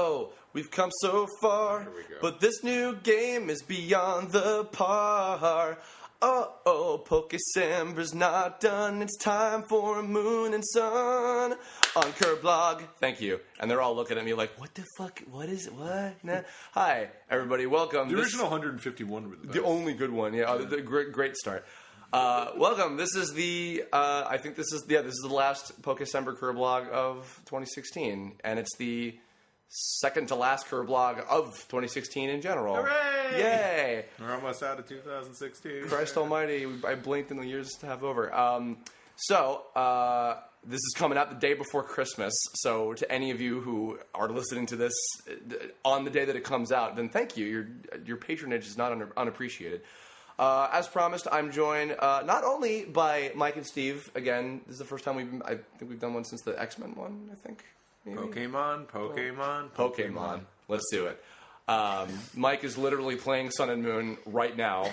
oh, we've come so far, Here we go. but this new game is beyond the par. Oh, Pokécember's not done. It's time for Moon and Sun on Kirblog. Thank you. And they're all looking at me like, what the fuck? What is it? What? Nah. Hi, everybody. Welcome. The original 151 were the best. The only good one. Yeah, the great start. Welcome. This is the, I think this is the last Pokécember Kirblog of 2016. And it's the second to last Kirblog of 2016 in general. Hooray! Yay! We're almost out of 2016. Christ almighty, I blinked in the years to have over. This is coming out the day before Christmas, so to any of you who are listening to this on the day that it comes out, then thank you. Your patronage is not unappreciated. As promised, I'm joined not only by Mike and Steve. Again, this is the first time I think we've done one since the X-Men one, I think. Maybe? Pokémon. Let's do it. Mike is literally playing Sun and Moon right now,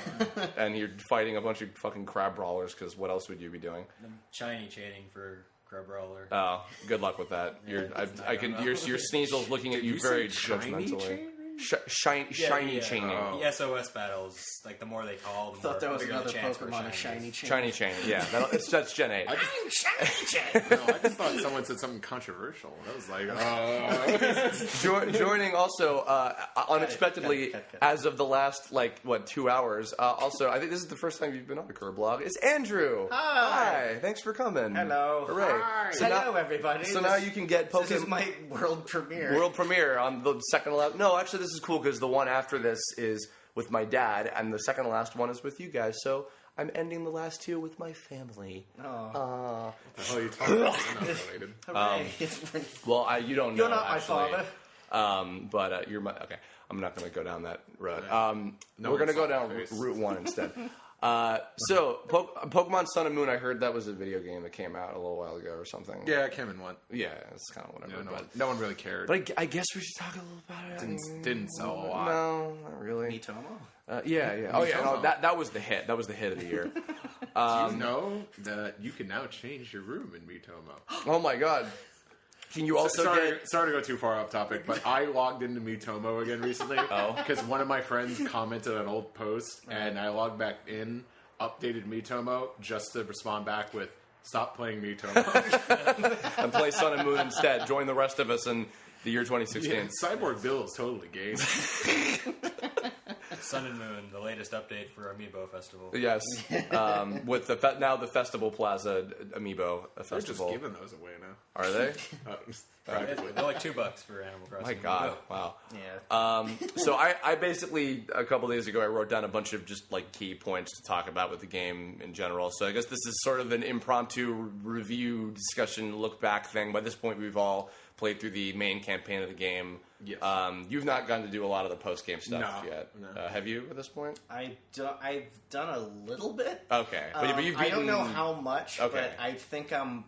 and you're fighting a bunch of fucking crab brawlers, because what else would you be doing? I'm shiny chaining for crab brawler. Oh, good luck with that. Your Sneasel's looking at you very judgmentally. Shiny chaining. The SOS battles, like the more they call, the more thought that was bigger another the chance Pokemon, for shiny chain. Shiny chaining, yeah. That's Gen 8. I'm shiny chain. No, I just thought someone said something controversial. I was like, Joining also unexpectedly cut. as of the last 2 hours. Also, I think this is the first time you've been on the Kirblog. Is Andrew. Hi. Thanks for coming. Hello. Hooray. Hi. So Hello, now, everybody. So now you can get Pokemon. This is my world premiere. World premiere on the second to last. No, actually, this is cool because the one after this is with my dad, and the second to last one is with you guys. So I'm ending the last two with my family. Oh. what the hell are you talking about? We're not related. Hooray. Well, you don't know. You're not actually. my father. But you're my. Okay, I'm not going to go down that road. No we're going to one go saw down my face. Route 1 instead. So Pokemon Sun and Moon, I heard that was a video game that came out a little while ago or something. Yeah, it came in one. Yeah, it's kind of whatever. Yeah, no one really cared. But I guess we should talk a little about it. Didn't sell a lot. No, not really. Mitomo? Yeah. Oh, yeah. No, Mitomo. that was the hit. That was the hit of the year. Do you know that you can now change your room in Mitomo? Oh my god. Can you also sorry get... to go too far off topic, but I logged into Mitomo again recently. Because one of my friends commented on an old post, and I logged back in, updated Mitomo, just to respond back with, stop playing Mitomo. and play Sun and Moon instead. Join the rest of us in the year 2016. Yeah, Cyborg Bill is totally gay. Sun and Moon, the latest update for Amiibo Festival. Yes, with now the Festival Plaza Amiibo They're just Festival. giving those away now. Are they? Practically. They're like $2 for Animal Crossing. My God! Wow. Yeah. So I basically a couple days ago I wrote down a bunch of just key points to talk about with the game in general. So I guess this is sort of an impromptu review discussion, look back thing. By this point, we've all played through the main campaign of the game. Yes. You've not gotten to do a lot of the post game stuff yet. No. Have you at this point? I've done a little bit. Okay, but you've beaten... I don't know how much, Okay. but I think I'm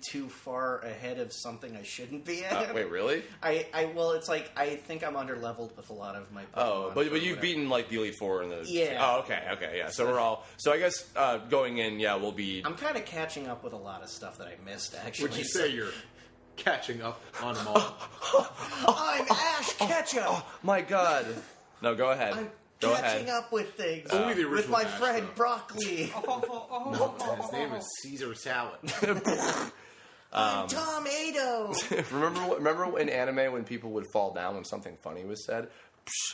too far ahead of something I shouldn't be at. Wait, really? Well, it's like I think I'm under leveled with a lot of my Pokemon. Oh, but you've beaten the Elite Four and the... Yeah. Oh, okay, yeah. So we're all... So I guess going in, we'll be... I'm kind of catching up with a lot of stuff that I missed, actually. Would you say you're catching up on them all? I'm Ash Ketchum! Oh, my God. No, go ahead. I'm Go catching ahead. up with things. Only the with original my Ash, friend though. Broccoli. His name is Caesar Salad. I'm Tomato. remember in anime when people would fall down when something funny was said?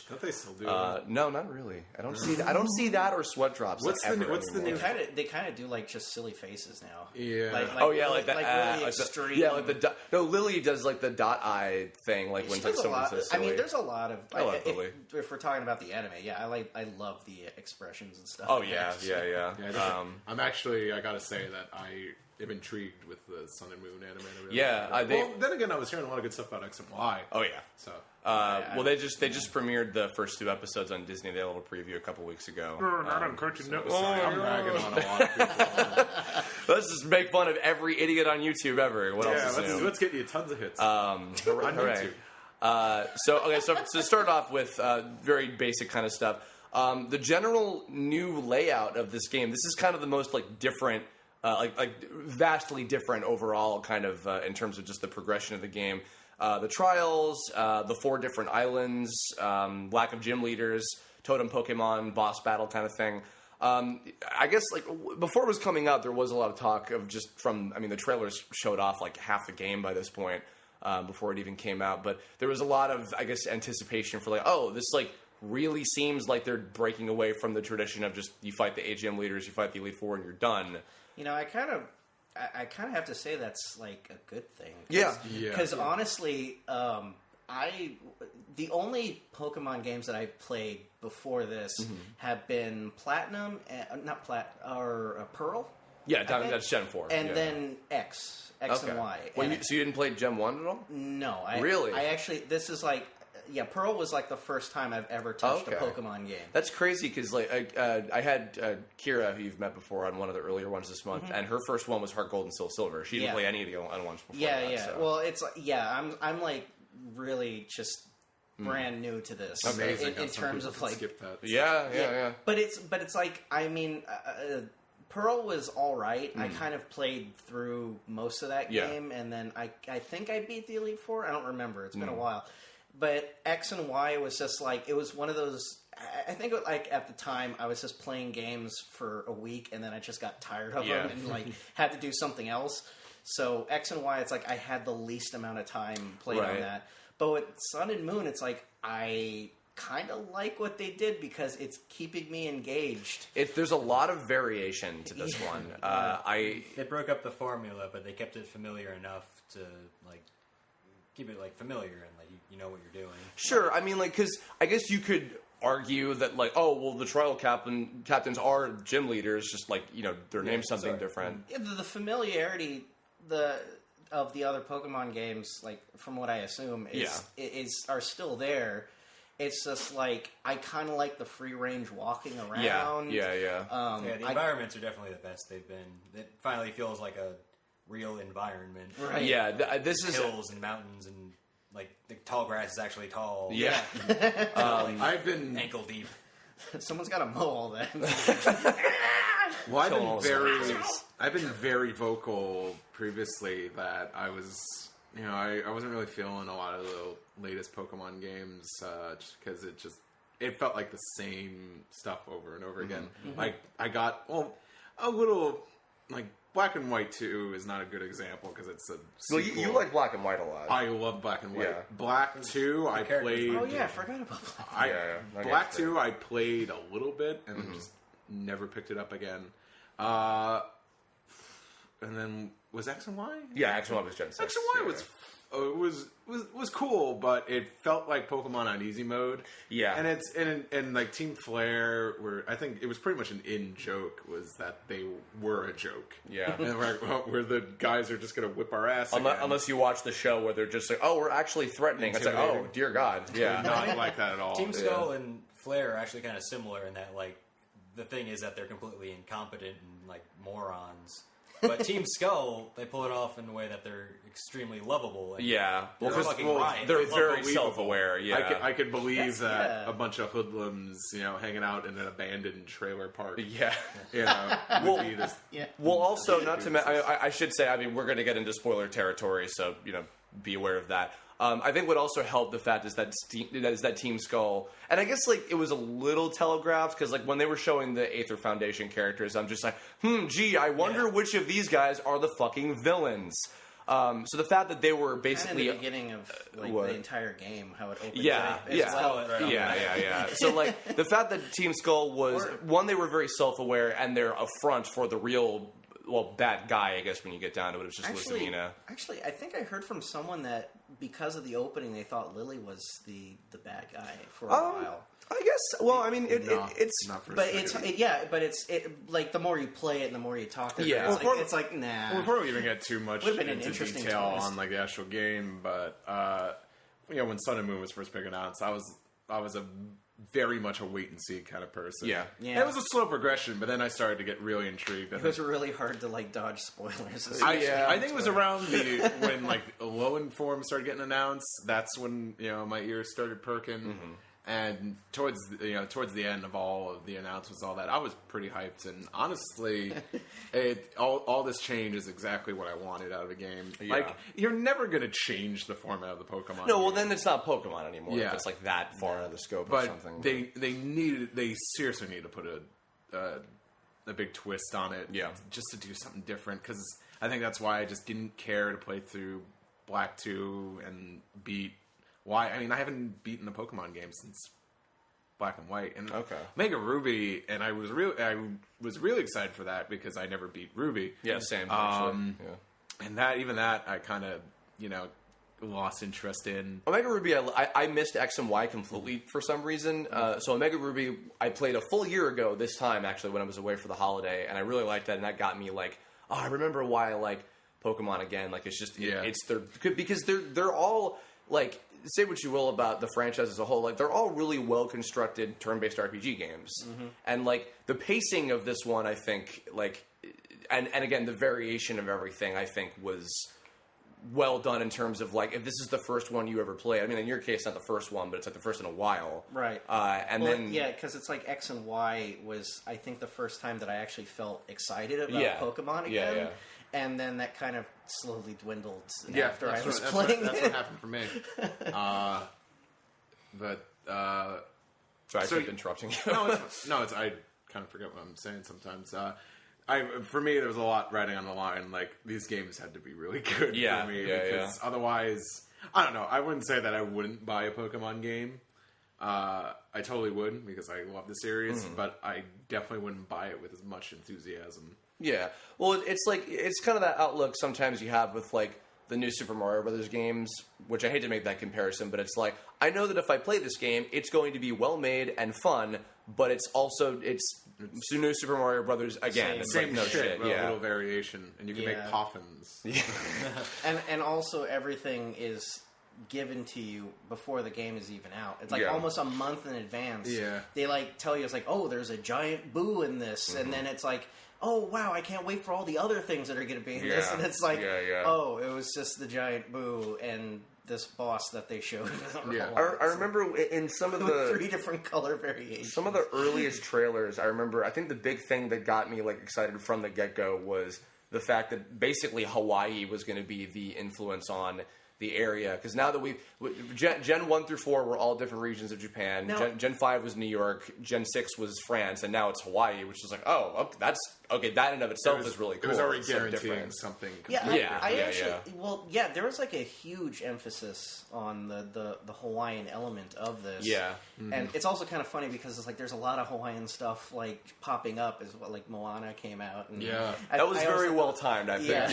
Don't they still do No, not really. I don't see that. I don't see that or sweat drops. What's the new- They kind of do just silly faces now. Yeah. Like like that. really extreme. Lily does the dot eye thing, when She does a someone lot. says I silly. mean, there's a lot of. I love Lily. If we're talking about the anime, I love the expressions and stuff. Oh yeah. I'm actually, I gotta say that I am intrigued with the Sun and Moon anime. Then again, I was hearing a lot of good stuff about X and Y. Oh yeah. So. They just premiered the first 2 episodes on Disney. They had a little preview a couple weeks ago. Not on Cartoon Network. I'm ragging on a lot of people. Let's just make fun of every idiot on YouTube ever. What else is new? Let's get you tons of hits. Hooray. So to start off with very basic kind of stuff. The general new layout of this game. This is kind of the most different, vastly different overall kind of in terms of just the progression of the game. the trials, the 4 different islands, lack of gym leaders, totem Pokemon, boss battle kind of thing. I guess like before it was coming out, there was a lot of talk of the trailers showed off like half the game by this point before it even came out. But there was a lot of, I guess, anticipation for like, oh, this like really seems like they're breaking away from the tradition of just you fight the AGM leaders, you fight the Elite Four, and you're done. You know, I kind of have to say that's like a good thing. Yeah. Because honestly, the only Pokemon games that I've played before this have been Platinum, Pearl. Yeah, that's Gen 4. And then X and Y. So you didn't play Gen 1 at all? No. Really? I actually, this is like, Pearl was like the first time I've ever touched a Pokemon game. That's crazy because like I had Kira, who you've met before on one of the earlier ones this month, and her first one was Heart Gold and Soul Silver. She didn't play any of the other ones before. So. Well, it's I'm like really just brand new to this. Amazing. In terms of like skip that. Yeah. But it's like Pearl was all right. I kind of played through most of that game, and then I think I beat the Elite Four. I don't remember. It's been a while. But X and Y was just like, it was one of those, I think like at the time I was just playing games for a week and then I just got tired of them and like had to do something else. So X and Y, it's like I had the least amount of time played on that. But with Sun and Moon, it's like I kind of like what they did because it's keeping me engaged. There's a lot of variation to this one. They broke up the formula, but they kept it familiar enough to like keep it like familiar and like you know what you're doing. Sure, I mean, like, because I guess you could argue that, like, oh, well, the trial captains are gym leaders, just like their name's something different. Yeah, the familiarity of the other Pokemon games, like from what I assume, are still there. It's just like I kind of like the free range walking around. The environments are definitely the best they've been. It finally feels like a real environment. Right. Yeah, this is hills and mountains and like the tall grass is actually tall. Yeah. I've been ankle deep. Someone's got to mow all that. Well, I've been very vocal previously that I was, I wasn't really feeling a lot of the latest Pokemon games just because it felt like the same stuff over and over again. Like I got a little like Black and White 2 is not a good example because it's a sequel. Well, you like Black and White a lot. I love Black and White. Yeah. Black 2, I played... Oh, yeah, I forgot about Black. Black 2, I played a little bit and just never picked it up again. And then, was X and Y? Yeah, X and Y was Gen 6. X and Y was cool, but it felt like Pokemon on easy mode. Yeah, and like Team Flare I think it was pretty much an joke was that they were a joke. Yeah, and where the guys are just gonna whip our ass. Unless you watch the show where they're just like, oh, we're actually threatening. It's like, oh, dear God. Yeah, not like that at all. Team Skull and Flare are actually kind of similar in that like the thing is that they're completely incompetent and like morons. But Team Skull, they pull it off in a way that they're extremely lovable. And they're very self-aware. Yeah, I could believe that a bunch of hoodlums, hanging out in an abandoned trailer park. Yeah, Well, also not to mention, I should say, I mean, we're going to get into spoiler territory, so be aware of that. I think what also helped the fact is that Team Skull, and I guess like it was a little telegraphed because like when they were showing the Aether Foundation characters, I'm just like, I wonder which of these guys are the fucking villains. So the fact that they were basically the beginning of like the entire game, how it opens. Yeah. So like the fact that Team Skull was one, they were very self-aware and they're a front for the real. Well, bad guy, I guess, when you get down to it. It was just Lucamina. Actually, I think I heard from someone that because of the opening, they thought Lily was the bad guy for a while. I guess. Well, I mean, it's not for it's like the more you play it, and the more you talk to it, it's like nah. Well, before we even get too much into detail on like the actual game, but when Sun and Moon was first being announced, I was a very much a wait and see kind of person. Yeah. And it was a slow progression, but then I started to get really intrigued. It was really hard to like dodge spoilers. I think it was around when like Low Inform started getting announced. That's when my ears started perking. And towards the end of all of the announcements, all that, I was pretty hyped. And honestly, all this change is exactly what I wanted out of a game. Yeah. Like, you're never going to change the format of the Pokemon. No, well, then it's not Pokemon anymore. Yeah. If it's like that far out of the scope or something. They seriously need to put a big twist on it, just to do something different. Because I think that's why I just didn't care to play through Black 2 and beat. Why? I mean, I haven't beaten a Pokemon game since Black and White, and Mega Ruby, and I was really excited for that because I never beat Ruby. Yeah, same. Actually. And that I kind of lost interest in. Omega Ruby, I missed X and Y completely for some reason. So Omega Ruby, I played a full year ago this time actually when I was away for the holiday, and I really liked that, and that got me like, oh, I remember why I like Pokemon again. Like it's just because they're all like. Say what you will about the franchise as a whole, like they're all really well constructed turn-based RPG games, and like the pacing of this one, I think, like, and again the variation of everything, I think was well done in terms of like if this is the first one you ever played. I mean, in your case, not the first one, but it's like the first in a while, right? Because it's like X and Y was, I think, the first time that I actually felt excited about Pokemon again. Yeah. And then that kind of slowly dwindled after I was playing. That's what happened for me. Sorry, I keep interrupting you. I kind of forget what I'm saying sometimes. For me, there was a lot riding on the line. Like, these games had to be really good for me. Because otherwise, I don't know. I wouldn't say that I wouldn't buy a Pokemon game. I totally would because I love the series. But I definitely wouldn't buy it with as much enthusiasm. Yeah, well, it's like it's kind of that outlook sometimes you have with like the new Super Mario Brothers games, which I hate to make that comparison, but it's like I know that if I play this game, it's going to be well made and fun, but it's new Super Mario Brothers again. It's same like, no shit, a little variation, and you can make poffins. and also everything is given to you before the game is even out. It's like almost a month in advance. Yeah, they like tell you it's like, oh, there's a giant boo in this, and then it's like, oh, wow, I can't wait for all the other things that are going to be in this. And it's like, oh, it was just the giant boo and this boss that they showed. I remember in some of the 3 different color variations. Some of the earliest trailers, I think the big thing that got me like excited from the get-go was the fact that basically Hawaii was going to be the influence on the area, because now that Gen 1 through 4 were all different regions of Japan. Gen 5 was New York. Gen 6 was France, and now it's Hawaii, which is like, that in and of itself is really cool. It was already guaranteeing something. There was like a huge emphasis on the Hawaiian element of this. Yeah, and it's also kind of funny because it's like there's a lot of Hawaiian stuff like popping up as well. Like Moana came out. And that was very well timed. I think. I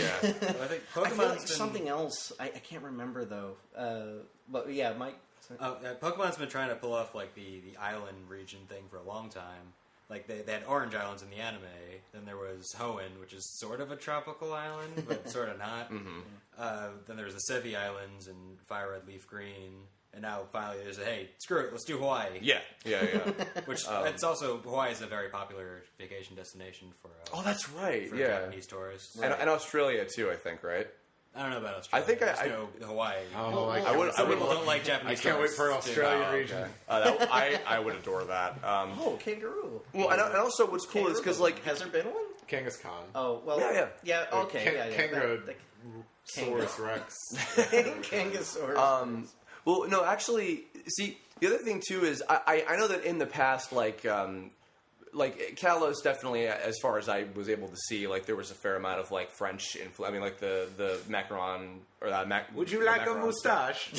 think I feel like something else. I can't remember though. But yeah, Mike. Pokemon's been trying to pull off like the island region thing for a long time. Like they had Orange Islands in the anime. Then there was Hoenn, which is sort of a tropical island, but sort of not. Then there's the Sevi Islands and Fire Red Leaf Green. And now finally there's hey, screw it, let's do Hawaii. Yeah. Which it's also Hawaii is a very popular vacation destination for. That's right. For Japanese tourists, and Australia too. I think right. I don't know about Australia. I think I know Hawaii. I would don't like Japanese. I can't wait for Australian region. I would adore that. Kangaroo. Well, and also what's cool is because like has there been one? Kangaskhan. Oh well. Yeah. Okay. Kangasaurus Rex. Kangasaurus. Well, no, actually, see, the other thing too is I know that in the past, like Kalos definitely, as far as I was able to see, like there was a fair amount of like French influence. I mean, like the macaron or would you like a moustache?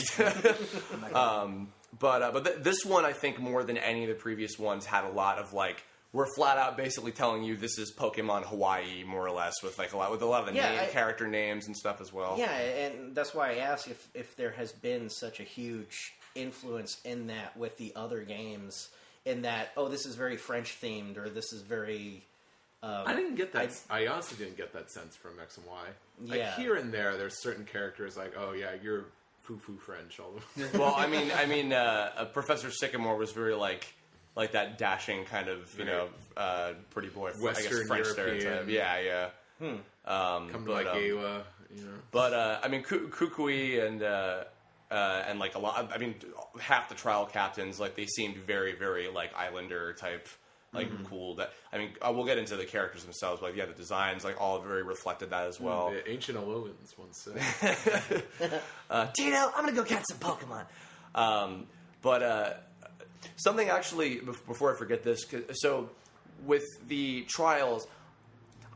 But this one, I think more than any of the previous ones, had a lot of like we're flat out basically telling you this is Pokemon Hawaii, more or less, with a lot of the character names and stuff as well. Yeah, and that's why I asked if there has been such a huge influence in that with the other games. In that, this is very French themed, or this is very. I didn't get that. I honestly didn't get that sense from X and Y. Like here and there's certain characters like, oh yeah, you're foo French. Well, I mean, Professor Sycamore was very like that dashing kind of pretty boy, Western French European. stereotype. Yeah. Come to like Gala, But I mean, Kukui and and like a lot. I mean, half the trial captains, like they seemed very, very like Islander type, like cool. That I mean, we'll get into the characters themselves, but yeah, the designs like all very reflected that as well. The ancient Alolans once said, "Tito, I'm gonna go catch some Pokemon." But something actually before I forget this, so with the trials.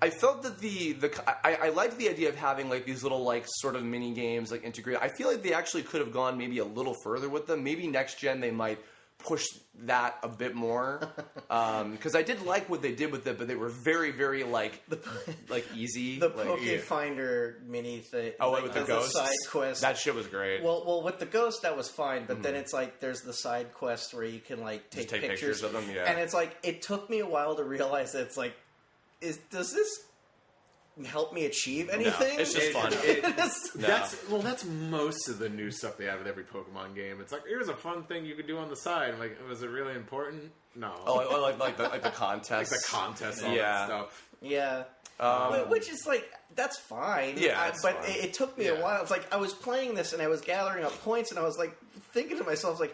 I felt that I liked the idea of having like these little like sort of mini games like integrated. I feel like they actually could have gone maybe a little further with them. Maybe next gen they might push that a bit more because I did like what they did with it, but they were very very like easy. The like, Poke Finder mini thing. Oh, with the ghosts, side quest. That shit was great. Well, with the ghost that was fine, but then it's like there's the side quest where you can like take pictures of them. Yeah, and it's like it took me a while to realize that it's like. Does this help me achieve anything? No, it's just fun. That's most of the new stuff they have with every Pokemon game. It's like, here's a fun thing you could do on the side. I'm like, was it really important? No. Oh, like the contest. Like the contest, all that stuff. Yeah. Which is like, that's fine. Yeah, but it took me a while. It's like, I was playing this and I was gathering up points and I was like, thinking to myself, like,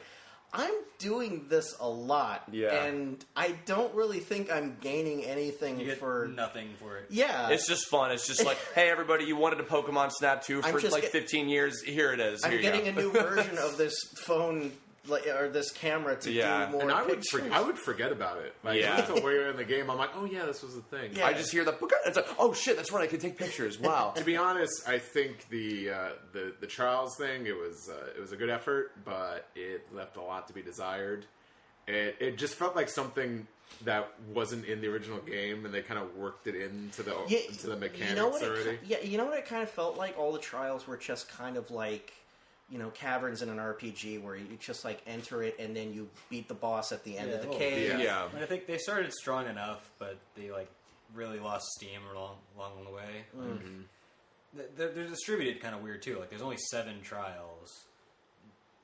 I'm doing this a lot, and I don't really think I'm gaining anything for nothing for it. Yeah, it's just fun. It's just like, hey, everybody, you wanted a Pokemon Snap 2 for like 15 years. Here it is. I'm getting a new version of this phone or this camera to do more. And pictures. I would forget about it. Like until we're in the game, I'm like, oh yeah, this was the thing. Yeah. I just hear the it's like, oh shit, that's right. I can take pictures. Wow. To be honest, I think the trials thing it was a good effort, but it left a lot to be desired. It just felt like something that wasn't in the original game, and they kind of worked it into the mechanics already. You know what it kind of felt like? All the trials were just kind of like. Caverns in an RPG where you just like enter it and then you beat the boss at the end of the cave. Yeah. I think they started strong enough, but they like really lost steam along the way. Mm-hmm. They're distributed kind of weird too. Like there's only 7 trials,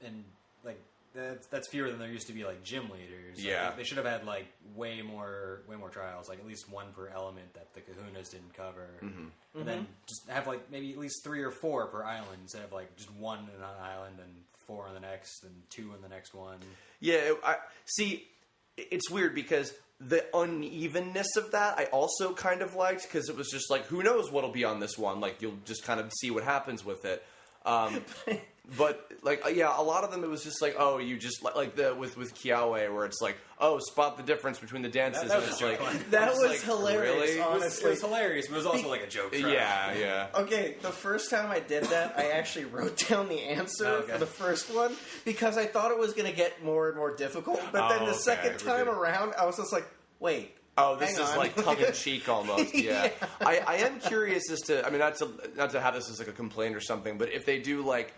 and like that's fewer than there used to be like gym leaders. Yeah, like, they should have had like way more trials, like at least 1 per element that the Kahunas didn't cover. Mm-hmm. And then just have like maybe at least 3 or 4 per island instead of like just 1 on an island and 4 on the next and 2 in the next one. Yeah, it's weird because the unevenness of that I also kind of liked because it was just like, who knows what'll be on this one? Like you'll just kind of see what happens with it. But like, a lot of them it was just like, oh, you just like the with Kiawe where it's like, oh, spot the difference between the dances. That and it's like that was like, hilarious. Really? Honestly, it was hilarious, but it was also like a joke. Trial. Yeah. Okay, the first time I did that, I actually wrote down the answer for the first one because I thought it was going to get more and more difficult. But then the second time around, I was just like, wait. Oh, this is like tongue-in-cheek almost, yeah. I am curious as to, I mean, not to have this as like a complaint or something, but if they do like,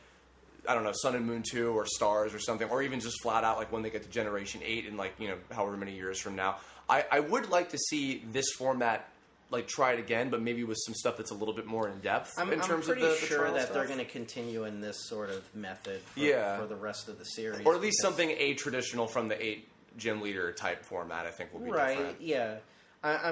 I don't know, Sun and Moon 2 or Stars or something, or even just flat out like when they get to Generation 8 in like, however many years from now, I would like to see this format like try it again, but maybe with some stuff that's a little bit more in depth in terms of the sure that stuff. they're going to continue in this sort of method for the rest of the series. Or at least something traditional from the 8 gym leader type format, I think will be different. Right, yeah.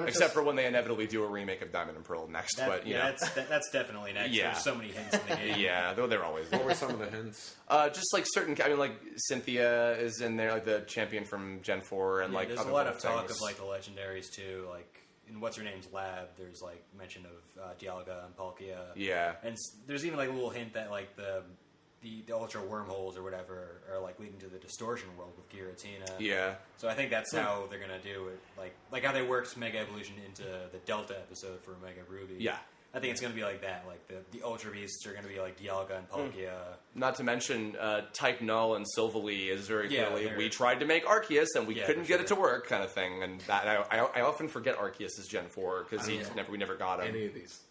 Except for when they inevitably do a remake of Diamond and Pearl next, but that's definitely next. Yeah. There's so many hints in the game. Yeah, they're always. What were some of the hints? Just like certain. I mean, like Cynthia is in there, like the champion from Gen 4, and like there's other a lot of things. talk of like the legendaries too. Like in what's her name's lab, there's like mention of Dialga and Palkia. Yeah, and there's even like a little hint that like the ultra wormholes or whatever are like leading to the distortion world with Giratina. Yeah. So I think that's how they're gonna do it. Like how they worked Mega Evolution into the Delta episode for Mega Ruby. Yeah. I think it's gonna be like that. Like the Ultra Beasts are gonna be like Dialga and Palkia. Not to mention Type Null and Silvally is very clearly we tried to make Arceus and we couldn't get it to work kind of thing. And that I often forget Arceus is Gen 4 because we never got him. Any of these.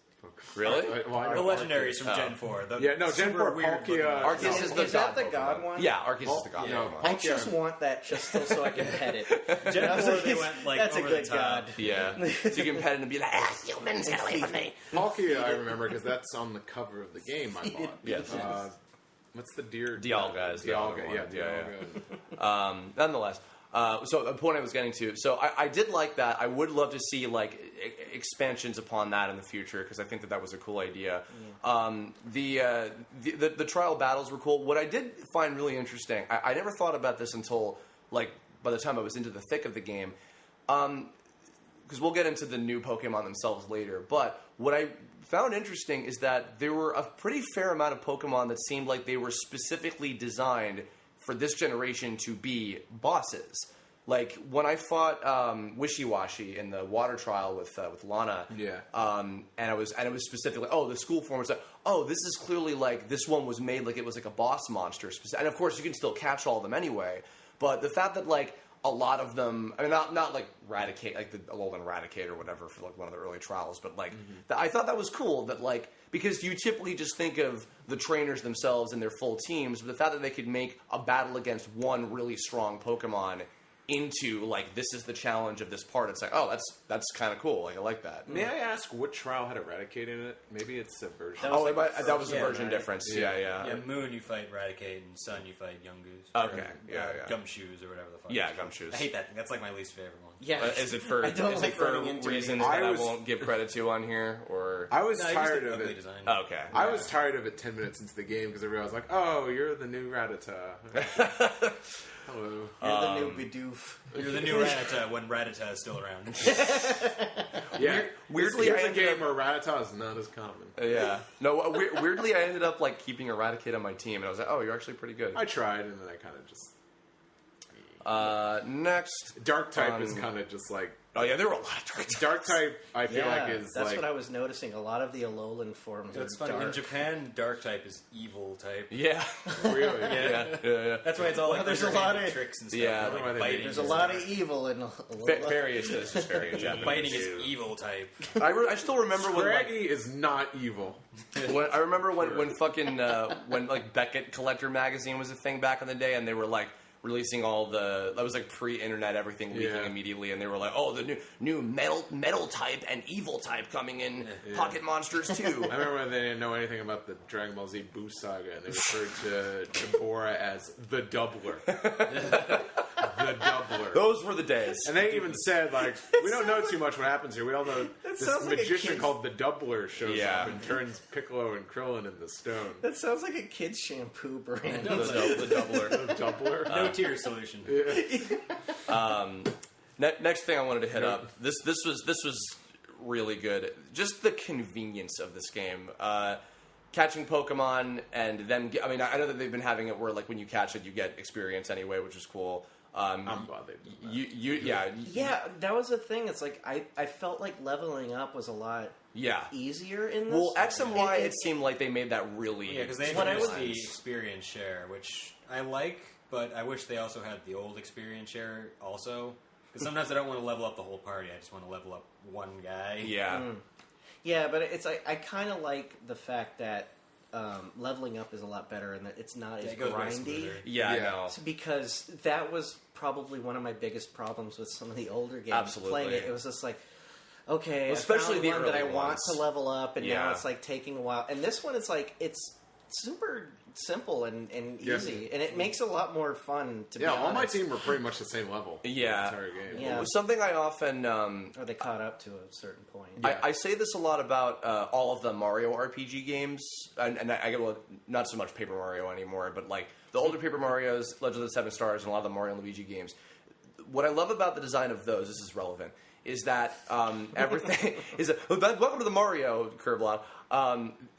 Really? The legendaries from Gen 4. Gen 4 weird Palkia. Arceus is the god. The god one? Yeah, Arceus is the god. No, I just want that just so I can pet it. Gen 4 they went like that's over a good the top. god. Yeah. So you can pet it and be like, humans, get away from me. Palkia, I remember because that's on the cover of the game I bought. Yes. What's the deer? Dialga is the other one. Dialga. Nonetheless, So the point I was getting to. So I did like that. I would love to see like expansions upon that in the future because I think that was a cool idea. The trial battles were cool. What I did find really interesting, I never thought about this until like by the time I was into the thick of the game. Because we'll get into the new Pokemon themselves later. But what I found interesting is that there were a pretty fair amount of Pokemon that seemed like they were specifically designed for this generation to be bosses. Like when I fought Wishy-Washy in the water trial with Lana, and it was specifically the school form was like, this is clearly like this one was made like it was like a boss monster, and of course you can still catch all of them anyway. But the fact that like a lot of them, I mean, not like Raticate, like the Alolan Raticate or whatever for like one of the early trials, but like I thought that was cool that like because you typically just think of the trainers themselves and their full teams, but the fact that they could make a battle against one really strong Pokemon into like this is the challenge of this part. It's like that's kind of cool. Like I like that. May I ask what trial had Eradicate in it? Maybe it's a version. That was a version difference. Yeah. Moon you fight Raticate, and Sun you fight Yungoos. Okay. Gumshoes or whatever the fuck. Yeah, Gumshoos. I hate that thing. That's like my least favorite one. Yeah. Is it for reasons that I won't give credit to on here, or I was tired of it. Design. Okay. I was tired of it 10 minutes into the game because everybody was like, "Oh, you're the new Rattata." Hello. You're the new Bidoof. You're the new Rattata when Rattata is still around. Weirdly, it's a game where Rattata is not as common. No, weirdly, I ended up like keeping Eradicate on my team, and I was like, you're actually pretty good. I tried, and then I kind of just... next... Dark type is kind of just like... Oh, yeah, there were a lot of Dark types. Dark type, I feel like, is that's like... what I was noticing. A lot of the Alolan forms It's are funny. dark. In Japan, Dark type is evil type. Yeah. Really? Yeah. That's why it's all like there's a lot of tricks and stuff. Yeah. Like biting. There's a lot of evil in Alola. Fairy is just fairy in Japanese. Biting is evil type. I still remember when... Scraggy is not evil. I remember when fucking... when like Beckett Collector Magazine was a thing back in the day, and they were like... releasing all that was like pre-internet everything leaking immediately, and they were like, the new metal type and evil type coming in Pocket Monsters too. I remember when they didn't know anything about the Dragon Ball Z Boost Saga, and they referred to Jabora as the Doubler. The Doubler. Those were the days. And they even said, like, we don't know too much what happens here. We all know this magician called the Doubler shows up and turns Piccolo and Krillin into stone. That sounds like a kid's shampoo brand. The Doubler. The Doubler. No tear solution. Next thing I wanted to hit up. This was really good. Just the convenience of this game. Catching Pokemon and them. I mean, I know that they've been having it where like when you catch it, you get experience anyway, which is cool. I'm glad they did that. Yeah, that was the thing. It's like I felt like leveling up was a lot easier in this. Well, X and Y, it seemed like they made that really... Yeah, because they introduced the experience share, which I like, but I wish they also had the old experience share also. Because sometimes I don't want to level up the whole party. I just want to level up one guy. Yeah. Yeah, but it's like I kind of like the fact that leveling up is a lot better and that it's not as grindy. Yeah, I know. Because that was probably one of my biggest problems with some of the older games. Absolutely. Playing it was just like, okay, especially I found the one that I early want ones. to level up, and now it's like taking a while. And this one, it's like it's super simple and easy, and it makes it a lot more fun. To be honest. all my team were pretty much the same level. Yeah, the entire game. Yeah. Something I often or they caught up to a certain point. I say this a lot about all of the Mario RPG games, and I get not so much Paper Mario anymore, but like the older Paper Mario's, Legend of the Seven Stars, and a lot of the Mario and Luigi games. What I love about the design of those, this is relevant, is that everything is welcome to the Mario Kirblog.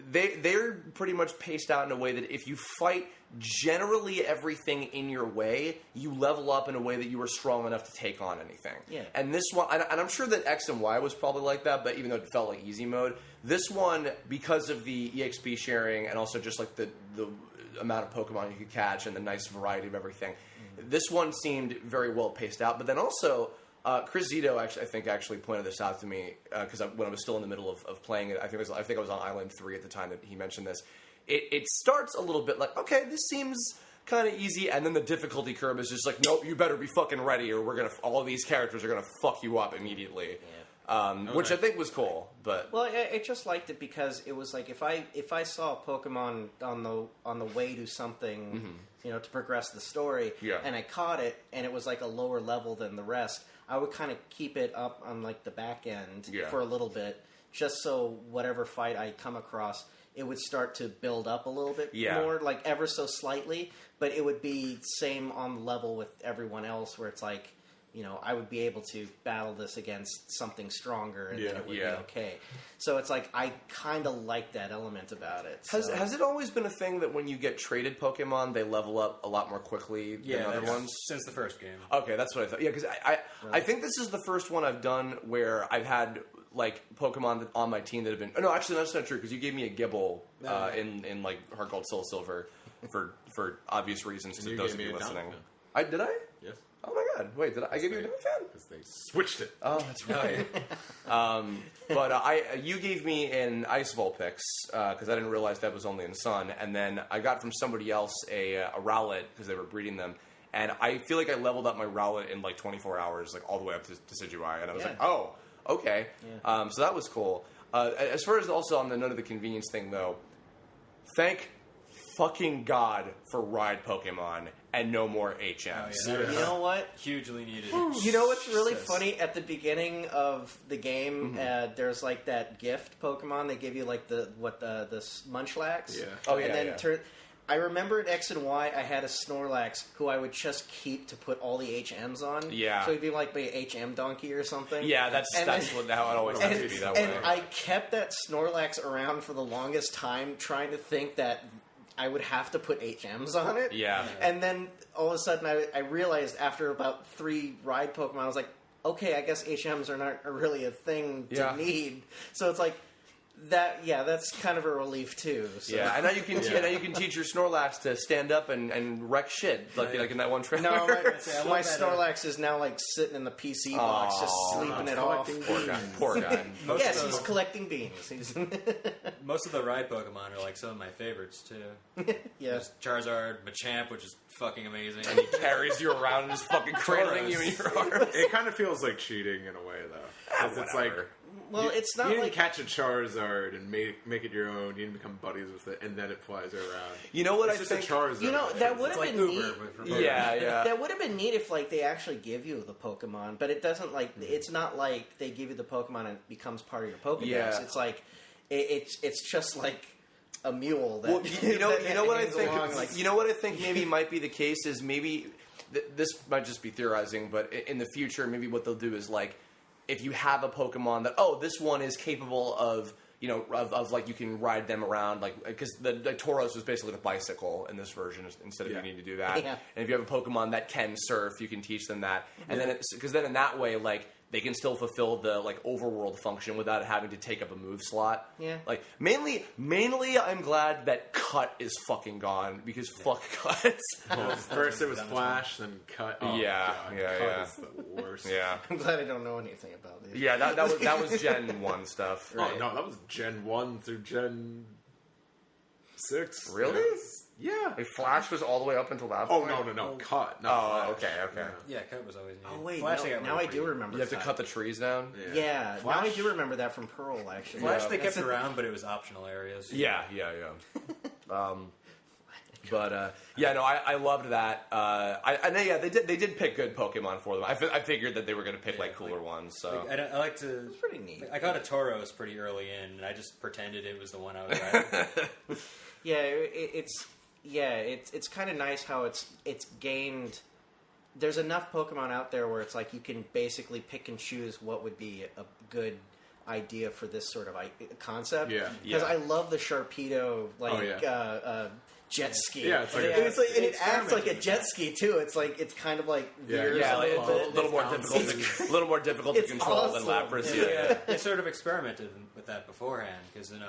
They're pretty much paced out in a way that if you fight generally everything in your way, you level up in a way that you are strong enough to take on anything. Yeah. And this one, and I'm sure that X and Y was probably like that, but even though it felt like easy mode, this one, because of the EXP sharing and also just like the amount of Pokemon you could catch and the nice variety of everything, this one seemed very well paced out. But then also, Chris Zito actually pointed this out to me because when I was still in the middle of playing it, I think I was on Island 3 at the time that he mentioned this. It starts a little bit like, okay, this seems kind of easy, and then the difficulty curve is just like, nope, you better be fucking ready, or all of these characters are gonna fuck you up immediately. which I think was cool. But I just liked it because it was like if I saw a Pokemon on the way to something, to progress the story, and I caught it, and it was like a lower level than the rest, I would kind of keep it up on like the back end for a little bit, just so whatever fight I come across, it would start to build up a little bit more, like ever so slightly, but it would be same on the level with everyone else, where it's like, I would be able to battle this against something stronger, and then it would be okay. So it's like, I kind of like that element about it. So. Has it always been a thing that when you get traded Pokemon, they level up a lot more quickly than other ones? Since the first game. Okay, that's what I thought. Yeah, because I think this is the first one I've done where I've had like Pokemon on my team that have been. Oh, no, actually that's not true because you gave me a Gibble in like Heart Gold, Soul Silver for obvious reasons to those of you listening. Did I? Yes. Oh my god! Wait, did I give you a new fan? Because they switched it. Oh, that's right. But you gave me an Ice Vulpix because I didn't realize that was only in Sun, and then I got from somebody else a Rowlet because they were breeding them, and I feel like I leveled up my Rowlet in like 24 hours, like all the way up to Decidueye, and I was like, oh, okay. Yeah. So that was cool. As far as also on the note of the convenience thing, though, thank fucking God for ride Pokemon and no more HMs. You know what? Hugely needed. You know what's really funny? At the beginning of the game, there's like that gift Pokemon. They give you like the Munchlax. Yeah. Oh yeah. And then I remember at X and Y, I had a Snorlax who I would just keep to put all the HMs on. Yeah. So he'd be like my HM donkey or something. Yeah, that's how it always has to be that way. And I kept that Snorlax around for the longest time, trying to think that I would have to put HMs on it. Yeah. And then all of a sudden I realized after about 3 ride Pokemon, I was like, okay, I guess HMs are not really a thing to need. So it's like, that's kind of a relief too. So. Yeah, and now you can teach your Snorlax to stand up and wreck shit like in that one trailer. No, my Snorlax is now like sitting in the PC box, just sleeping it off. Poor guy. Yes, he's collecting beans. Most of the ride Pokemon are like some of my favorites too. Yes, Charizard, Machamp, which is fucking amazing, and he carries you around and just fucking cradling you in your arms. It kind of feels like cheating in a way, though. Because it's like. Well, it's not you didn't like catch a Charizard and make it your own. You didn't become buddies with it, and then it flies around. You know what it's I just think? A Charizard. That would have been neat. Yeah. That would have been neat if like they actually give you the Pokemon, but it doesn't like. It's not like they give you the Pokemon and it becomes part of your Pokédex. Yeah. It's like it's just like a mule. That, well, you know what I think. You know what I think maybe might be the case is maybe this might just be theorizing, but in the future, maybe what they'll do is like. If you have a Pokemon that, this one is capable of, of like you can ride them around, like, because the Tauros was basically the bicycle in this version instead of you need to do that. Yeah. And if you have a Pokemon that can surf, you can teach them that. And then, because then in that way, like, they can still fulfill the, like, overworld function without having to take up a move slot. Yeah. Like, mainly, I'm glad that Cut is fucking gone, because fuck Cut. Well, first it was Flash, then Cut. Oh, God, Cut is the worst. Yeah. I'm glad I don't know anything about this. Yeah, that was Gen 1 stuff. Right? Oh, no, that was Gen 1 through Gen 6. Really? Yeah. Like Flash was all the way up until that point? Oh, no. Cut. Okay. Yeah, Cut was always new. Oh, wait. Flash now I do remember You have to cut the trees down? Yeah. Now I do remember that from Pearl, actually. Flash they kept around, but it was optional areas. Yeah. I loved that. They did pick good Pokemon for them. I figured that they were going to pick cooler ones. So I like to. It's pretty neat. I caught a Tauros pretty early in, and I just pretended it was the one I was riding. It's kind of nice how it's gained. There's enough Pokemon out there where it's like you can basically pick and choose what would be a good idea for this sort of concept. Yeah, because I love the Sharpedo jet ski. Yeah, it acts like a jet ski too. It's like it's kind of like veers a little more difficult to control than Lapras. Yeah. They sort of experimented with that beforehand because in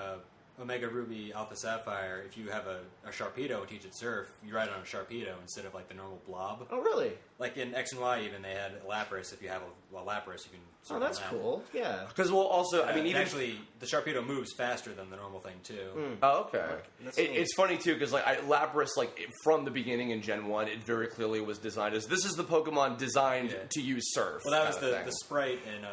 Omega Ruby Alpha Sapphire, if you have a Sharpedo and teach it Surf, you ride on a Sharpedo instead of like the normal blob. Oh, really? Like in X and Y, even they had Lapras. If you have a Lapras, you can. Oh, that's cool. Yeah. Because even actually the Sharpedo moves faster than the normal thing too. Oh, okay. It's funny too because Lapras, from the beginning in Gen 1, it very clearly was designed as this is the Pokemon designed to use Surf. Well, that was the sprite in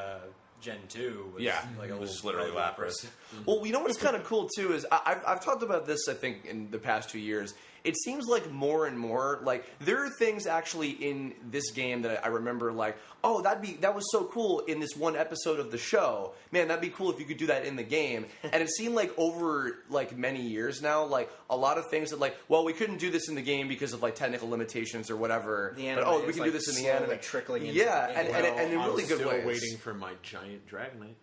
Gen 2 was like a it was little literally Lapras. Lapras. Well, you know what's kind of cool too is I've talked about this I think in the past 2 years. It seems like more and more like there are things actually in this game that I remember like, oh, that was so cool in this one episode of the show. Man, that'd be cool if you could do that in the game. And it seemed like over like many years now, like a lot of things that like, well, we couldn't do this in the game because of like technical limitations or whatever. But we can do this in the anime. Trickling into the game. and in really good ways. I'm still waiting for my giant Dragonite.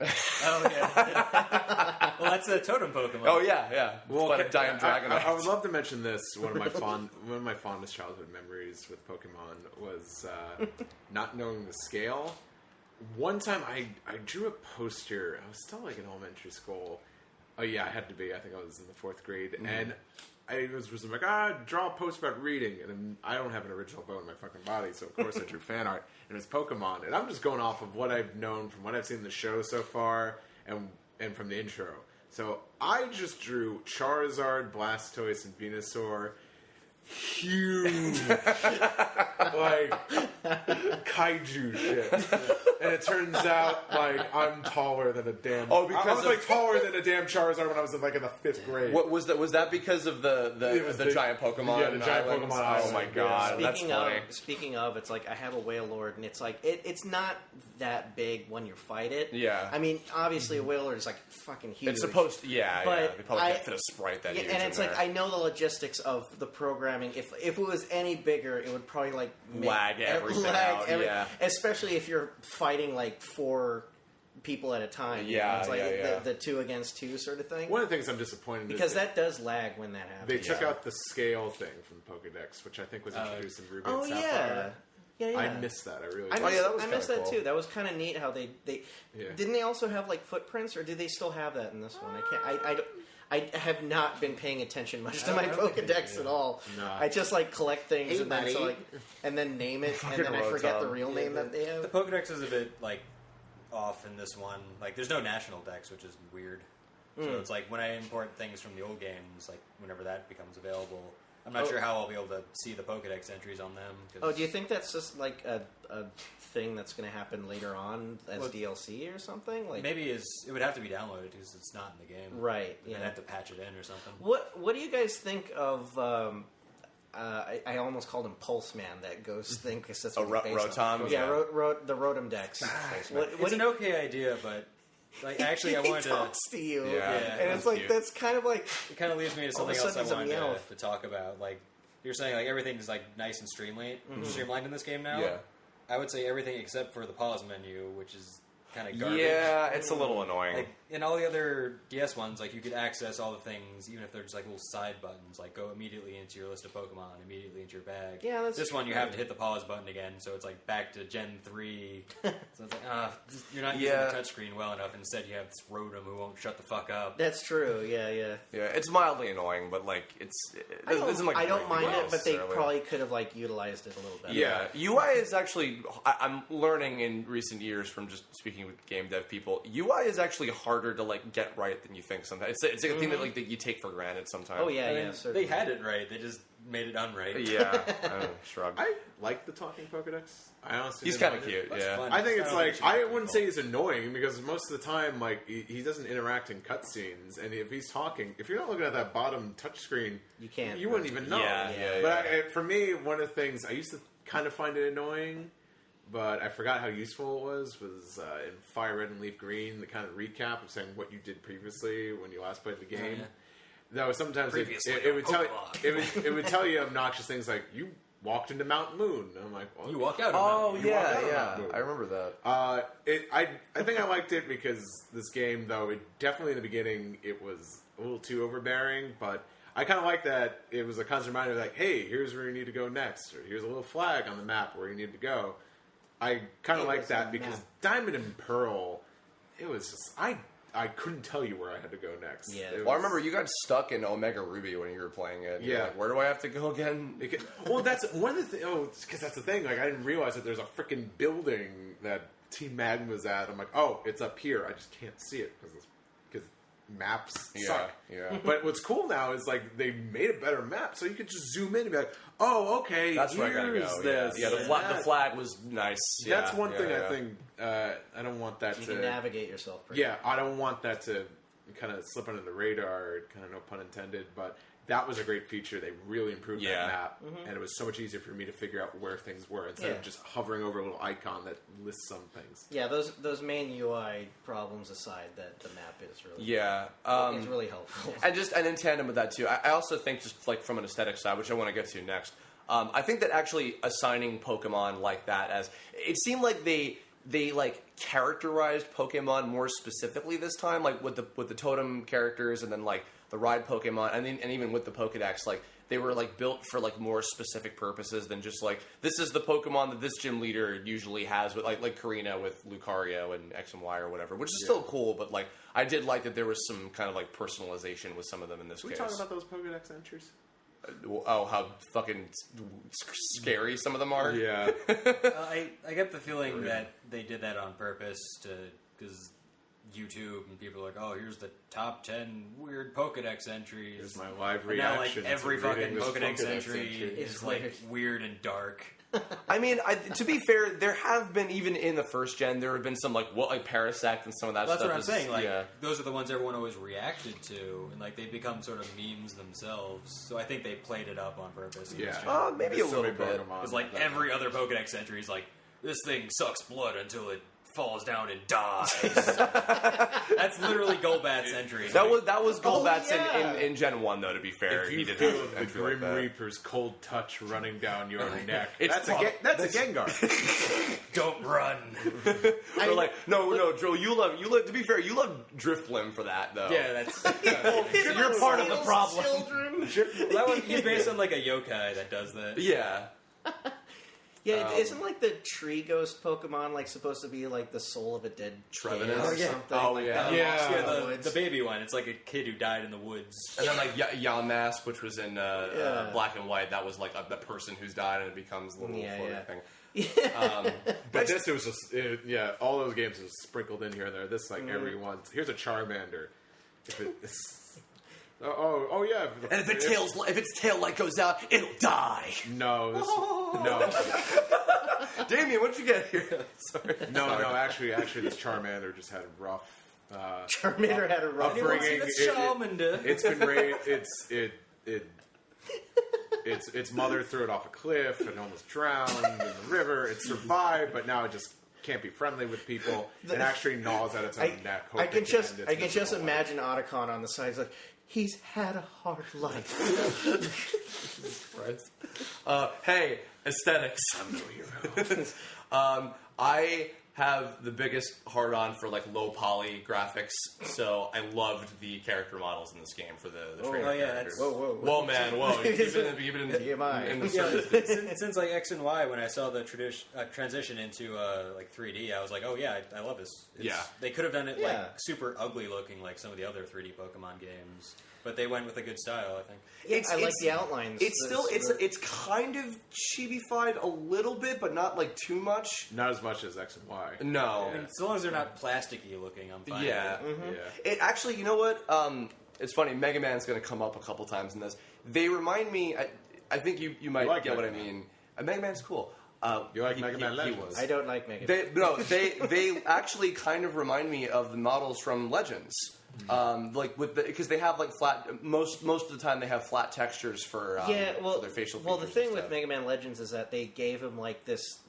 Oh yeah. Well, that's a totem Pokemon. Oh yeah. Well, but a giant Dragonite. I would love to mention this. One of my fondest childhood memories with Pokemon was not knowing the scale. One time I drew a poster. I was still like in elementary school. Oh yeah, I had to be. I think I was in the 4th grade, and I was like, draw a post about reading, and I don't have an original bone in my fucking body, so of course I drew fan art, and it was Pokemon, and I'm just going off of what I've known from what I've seen in the show so far, and from the intro. So I just drew Charizard, Blastoise, and Venusaur. Huge, like kaiju shit, and it turns out like I'm taller than a damn. Oh, because I was like taller than a damn Charizard when I was in the 5th grade. What was that? Was that because of the giant Pokemon? Yeah, the giant islands? Pokemon. Oh my god, that's funny. Speaking of, it's like I have a Wailord, and it's like it's not that big when you fight it. Yeah. I mean, obviously a Wailord is like fucking huge. It's supposed to, but they probably can't fit a Sprite that huge. And it's like I know the logistics of the programming. If it was any bigger, it would probably like lag everything out. Especially if you're fighting like 4 people at a time. It's like the 2 against 2 sort of thing. One of the things I'm disappointed because that does lag when that happens. They took out the scale thing from Pokedex, which I think was introduced in Ruby and Sapphire. Yeah. I missed that. I really. I missed that too. That was kind of neat. How they didn't they also have like footprints, or do they still have that in this one? I have not been paying attention much to my Pokedex at all. No. I just like collect things and then name it, and then I forget the real name that they have. The Pokedex is a bit like off in this one. Like, there's no national dex, which is weird. So it's like when I import things from the old games, like whenever that becomes available, I'm not sure how I'll be able to see the Pokedex entries on them. Oh, do you think that's just like a thing that's going to happen later on as DLC or something? Like maybe it would have to be downloaded because it's not in the game, right? Yeah, I'd have to patch it in or something. What do you guys think of? I almost called him Pulse Man. That Ghost thing because that's what Rotom. Yeah, the Rotom Dex. It's an okay idea, but. Like actually, I wanted he talks to you, and it's like cute. That's kind of like it kind of leads me to something else I wanted to talk about. Like you're saying, like everything is like nice and streamlined in this game now. Yeah, I would say everything except for the pause menu, which is kind of garbage. Yeah, it's a little annoying. Like in all the other DS ones, like you could access all the things, even if they're just like little side buttons, like go immediately into your list of Pokemon, immediately into your bag. Yeah, that's this one you have to hit the pause button again, so it's like back to Gen 3. So it's like, you're not using the touchscreen well enough. Instead, you have this Rotom who won't shut the fuck up. That's true. Yeah. Yeah, it's mildly annoying, but like I don't mind it, but they probably could have like utilized it a little better. Yeah, UI is actually. I'm learning in recent years from just speaking with game dev people. UI is actually harder to like get right than you think. Sometimes it's like a thing that you take for granted sometimes. Oh yeah, they had it right. They just made it unright. Yeah, shrug. I like the talking Pokedex. I honestly, he's kind of cute. Yeah, fun. I think it's like I wouldn't say he's annoying because most of the time, like he doesn't interact in cutscenes, and if he's talking, if you're not looking at that bottom touchscreen, you wouldn't even know. Yeah. But for me, one of the things I used to kind of find it annoying. But I forgot how useful it was in Fire Red and Leaf Green, the kind of recap of saying what you did previously when you last played the game. Yeah. Though sometimes it would tell you obnoxious things like, you walked into Mount Moon. And I'm like, well, you walked out of Mount Moon. I remember that. I think I liked it because this game, though, definitely in the beginning, it was a little too overbearing, but I kind of like that it was a constant reminder like, hey, here's where you need to go next, or here's a little flag on the map where you need to go. I kind of like that because Diamond and Pearl, it was just I couldn't tell you where I had to go next. Yeah. I remember you got stuck in Omega Ruby when you were playing it. Yeah. Like, where do I have to go again? Well, that's one of the things. Oh, because that's the thing. Like, I didn't realize that there's a freaking building that Team Magma's at. I'm like, oh, it's up here. I just can't see it because maps suck. Yeah. But what's cool now is like they made a better map, so you could just zoom in and be like, "Oh, okay, that's where I gotta go." This. Yeah, the flag was nice. That's one thing I think I don't want that you to can navigate yourself. I don't want that to kind of slip under the radar. Kind of no pun intended, but. That was a great feature. They really improved that map, and it was so much easier for me to figure out where things were instead of just hovering over a little icon that lists some things. Yeah, those main UI problems aside, that the map is really it's really helpful. And in tandem with that too, I also think just like from an aesthetic side, which I want to get to next, I think that actually assigning Pokemon like that as it seemed like they like characterized Pokemon more specifically this time, like with the totem characters and then like the ride Pokemon, and even with the Pokedex, like they were like built for like more specific purposes than just like this is the Pokemon that this gym leader usually has with like Karina with Lucario and X and Y or whatever, which is still cool. But like I did like that there was some kind of like personalization with some of them in this case. We talking about those Pokedex entries? How fucking scary some of them are. Yeah, I get the feeling that they did that on purpose because YouTube and people are like, oh, here's the top 10 weird Pokedex entries. Here's my live reaction. Now, like every fucking Pokedex entry is like weird and dark. I mean, to be fair, there have been, even in the first gen, there have been some like Parasect and some of that stuff. That's what I'm saying. Like those are the ones everyone always reacted to, and like they become sort of memes themselves. So I think they played it up on purpose. Yeah, maybe a little bit. Because like every other Pokedex entry is like, this thing sucks blood until it falls down and dies. That's literally Golbat's entry. That was Golbat's in Gen 1, though, to be fair. If you feel the Grim Reaper's cold touch running down your neck, that's a Gengar. Don't run. Or like, no, Joe, you love, to be fair, you love Drifblim for that, though. Yeah, that's... you're part of the problem. That one, he's based on like a yokai that does that. Yeah. Yeah, isn't like the tree ghost Pokemon like supposed to be like the soul of a dead Trevenant or something? Oh like yeah, the baby one. It's like a kid who died in the woods. And then like Yamask, which was in Black and White, that was like the person who's died and it becomes a little floating thing. But this, it was just all those games was sprinkled in here and there. This like every once. Here's a Charmander. Oh yeah. And if its tail light goes out, it'll die. No. No. Damien, what'd you get here? Sorry. No. Actually, this Charmander just had a rough. Charmander had a rough upbringing. Charmander. It's been raised. Its mother threw it off a cliff and almost drowned in the river. It survived, but now it just can't be friendly with people. It actually gnaws at its own neck. I can just imagine Otacon on the side. He's like, he's had a hard life. Hey, aesthetics. I'm no hero. I have the biggest hard-on for like low poly graphics, so I loved the character models in this game for the trainer characters. Whoa, man, whoa! Keep it in the Since like X and Y, when I saw the transition into like 3D, I was like, oh yeah, I love this. They could have done it like super ugly looking, like some of the other 3D Pokemon games. But they went with a good style, I think. I like the outlines. It's kind of chibi-fied a little bit, but not like too much. Not as much as X and Y. No. I mean, so long as they're not plasticky looking, I'm fine. Yeah. It actually, you know what? It's funny. Mega Man's going to come up a couple times in this. They remind me. I think you might get what I mean. Mega Man's cool. You like Mega Man Legends? I don't like Mega Man. They actually kind of remind me of the models from Legends. Like because they have like flat most of the time they have flat textures for their facial features. Well, the thing with Mega Man Legends is that they gave him like this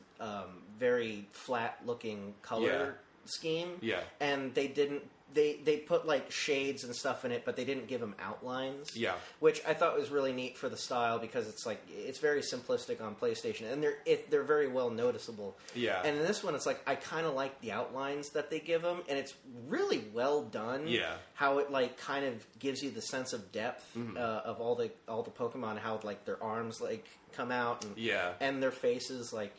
very flat looking color scheme. Yeah, and they didn't. They put like shades and stuff in it, but they didn't give them outlines. Yeah, which I thought was really neat for the style because it's very simplistic on PlayStation, and they're very well noticeable. Yeah, and in this one, it's like I kind of like the outlines that they give them, and it's really well done. Yeah, how it like kind of gives you the sense of depth of all the Pokemon, how like their arms like come out and and their faces like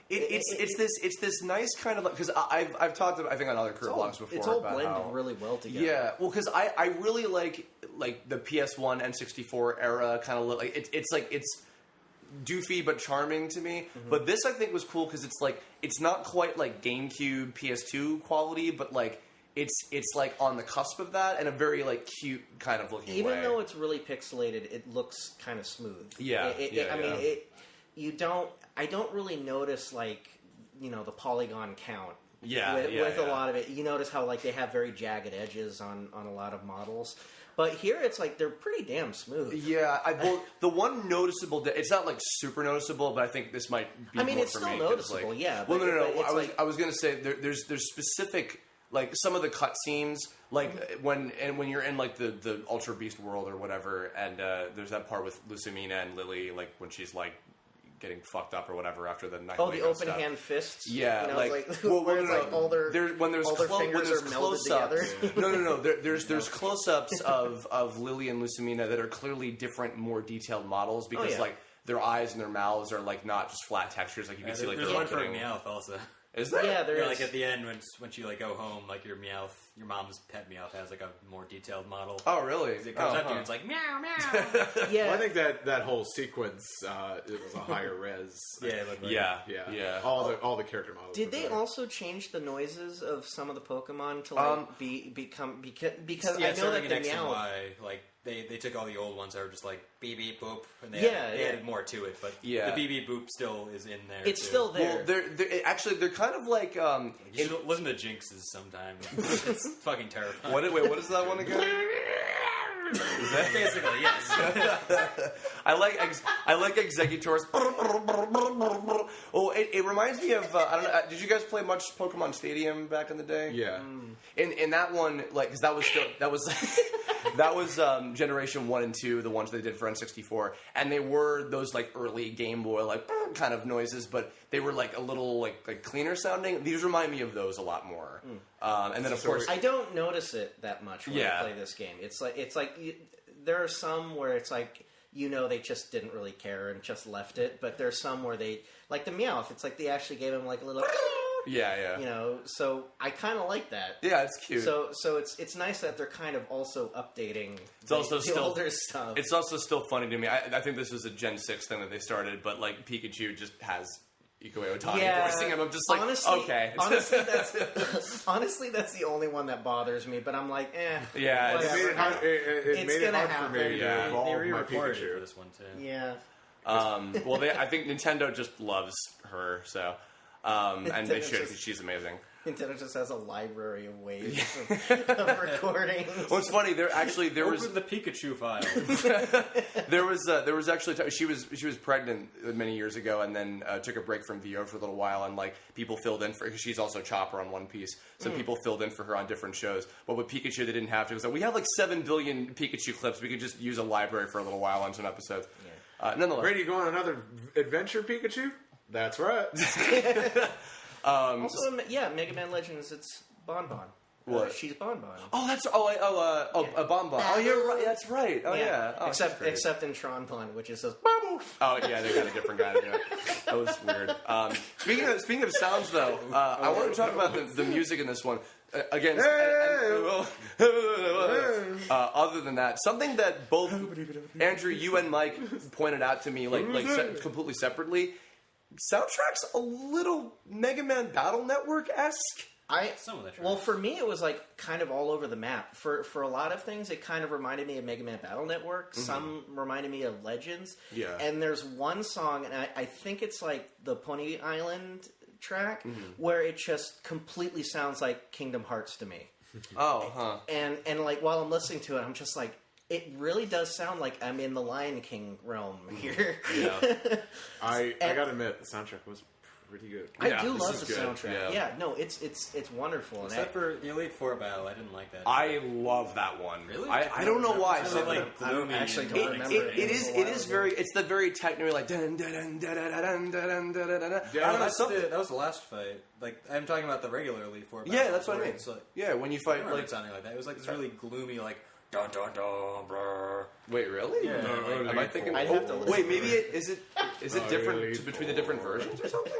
it's this nice kind of because I've talked about, I think on other Kirblogs before it's all about blended how, really well together. Yeah, well, because I really like the PS1 N64 era kind of look. Like it's doofy but charming to me. But this I think was cool because it's not quite like GameCube PS2 quality, but like it's like on the cusp of that in a very like cute kind of looking way. Even though it's really pixelated, it looks kind of smooth. Yeah, I don't really notice like the polygon count. With a lot of it, you notice how like they have very jagged edges on a lot of models. But here it's like they're pretty damn smooth. Yeah, the one noticeable, it's not like super noticeable, but I think this might be more it's for still me. noticeable, like, yeah. Well, no. I was going to say there's specific, like some of the cutscenes, like when you're in like the Ultra Beast world or whatever, and there's that part with Lucamina and Lily, like when she's like getting fucked up or whatever after the night. Oh, the open hand fists. Yeah, all their fingers are melded together. No. There's close-ups of Lily and Lucamina that are clearly different, more detailed models because like their eyes and their mouths are like not just flat textures. Like you can see like there's one for Meowth also. Is there? Yeah, there is. Like at the end when you like go home, like your mom's pet Meowth has like a more detailed model. Oh, really? It comes up to you and it's like meow meow. Yeah, well, I think that whole sequence it was a higher res. Yeah. All the character models. Did they also change the noises of some of the Pokemon to like become because I know that the Meowth like they took all the old ones that were just like beep beep boop and they added more to it, but the beep beep boop still is in there. It's still there. Well, they're kind of like you should listen to Jinx's sometime. It's fucking terrifying. What is that one again? Is that basically yes? I like Exeggutor's. Oh, it reminds me of I don't know. Did you guys play much Pokemon Stadium back in the day? Yeah. In that one, like, because that was Generation 1 and 2, the ones they did for N64, and they were those like early Game Boy like kind of noises, but they were like a little like cleaner sounding. These remind me of those a lot more. And then of course I don't notice it that much when I play this game. It's like there are some where it's like they just didn't really care and just left it, but there's some where they like the Meowth. It's like they actually gave him like a little. Yeah. So I kind of like that. Yeah, it's cute. So it's nice that they're kind of also updating the older stuff. It's also still funny to me. I think this was a Gen 6 thing that they started, but like Pikachu just has Ikuo Otani voicing him. I'm just like, okay. Honestly, that's the only one that bothers me, but I'm like, Yeah, it made it hard for me to evolve they my re-recorded Pikachu for this one too. Yeah. Well, I think Nintendo just loves her, so. And they should, because she's amazing. Nintendo just has a library of ways of recording. What's funny, there was the Pikachu file. there was actually she was pregnant many years ago, and then took a break from VO for a little while, and like people filled in for. Because she's also Chopper on One Piece, so people filled in for her on different shows. But with Pikachu, they didn't have to. So we have like 7 billion Pikachu clips. We could just use a library for a little while on some episodes. Yeah. Nonetheless, ready to go on another adventure, Pikachu? That's right. Also, Mega Man Legends, it's Bon Bon. What? She's Bon Bon. Oh, that's a Bon Bon. Oh, you're right. That's right. Oh, yeah. Oh, except in Tron Pun, which is says. Oh yeah, they got a different guy to do it. That was weird. Speaking of sounds, though, I want to talk about the music in this one. Again, other than that, something that both Andrew, you and Mike pointed out to me, completely separately. Soundtrack's a little Mega Man Battle Network-esque. Well, for me, it was like kind of all over the map. For a lot of things, it kind of reminded me of Mega Man Battle Network. Mm-hmm. Some reminded me of Legends. Yeah. And there's one song, and I think it's like the Pony Island track, where it just completely sounds like Kingdom Hearts to me. Oh, huh. And like while I'm listening to it, I'm just like, it really does sound like I'm in the Lion King realm here. Yeah. I gotta admit, the soundtrack was pretty good. I do love the soundtrack. Yeah, no, it's wonderful. Except for the Elite Four battle, I didn't like that. I love that one. Really? I don't know why. So I actually don't remember. It is very. It's the very techno like. Dun, dun, dun, dun, dun, dun, dun, dun, dun. Yeah, that was the last fight. Like I'm talking about the regular Elite Four battle. Yeah, that's what I mean. Like, when you fight, I like sounding like that. It was like this really gloomy like. Dun, dun, dun, brr. Wait, really? Yeah. No, am I thinking? I'd have to listen. Wait, maybe is it different between the different versions or something?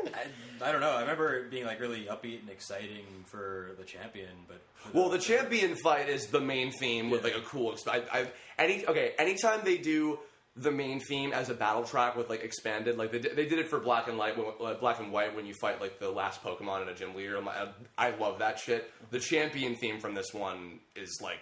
I don't know. I remember it being like really upbeat and exciting for the champion, but the champion fight is the main theme with like a cool. Anytime they do the main theme as a battle track with like expanded. Like they did it for Black and White when you fight like the last Pokemon in a gym leader. I love that shit. The champion theme from this one is like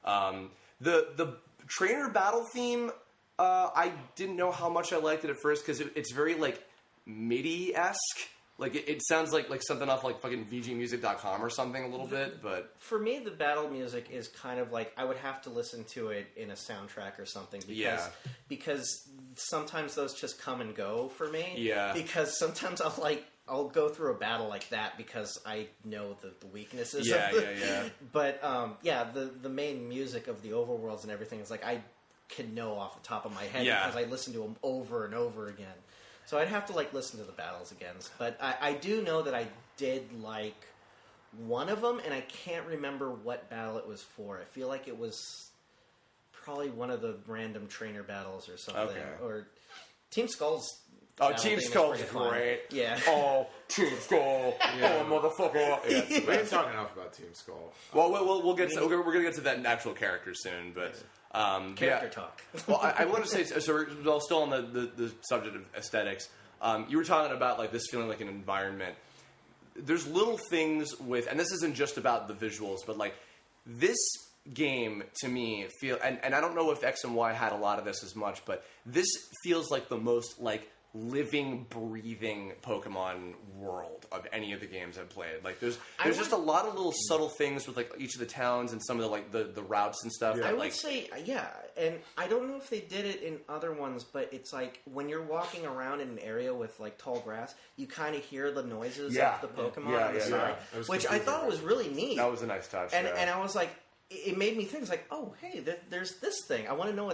the trainer battle theme. I didn't know how much I liked it at first because it's very like MIDI-esque. Like, it sounds like something off, like, fucking VGmusic.com or something a little bit, but... For me, the battle music is kind of like... I would have to listen to it in a soundtrack or something. Because sometimes those just come and go for me. Yeah. Because sometimes I'll go through a battle like that because I know the weaknesses of Yeah. But, the main music of the overworlds and everything is like, I can know off the top of my head because I listen to them over and over again. So I'd have to, like, listen to the battles again. But I do know that I did like one of them, and I can't remember what battle it was for. I feel like it was probably one of the random trainer battles or something. Okay. Or Team Skull's... Oh, Team Skull's great. Yeah. Oh, Team Skull. Oh, motherfucker. Yeah, we ain't talking enough about Team Skull. Well, we'll get to... We're going to get to that actual character soon, but... Character talk. Well, I want to say, so we're still on the subject of aesthetics. You were talking about like this feeling like an environment. There's little things with, and this isn't just about the visuals, but like this game to me and I don't know if X and Y had a lot of this as much, but this feels like the most like living, breathing Pokemon world of any of the games I've played. Like there's just a lot of little subtle things with like each of the towns and some of the like the routes and stuff. I would say, and I don't know if they did it in other ones, but it's like when you're walking around in an area with like tall grass, you kind of hear the noises of the Pokemon on the side, which I thought was really neat. That was a nice touch. And I was like, it made me think, it's like, oh, hey, there's this thing. I want to know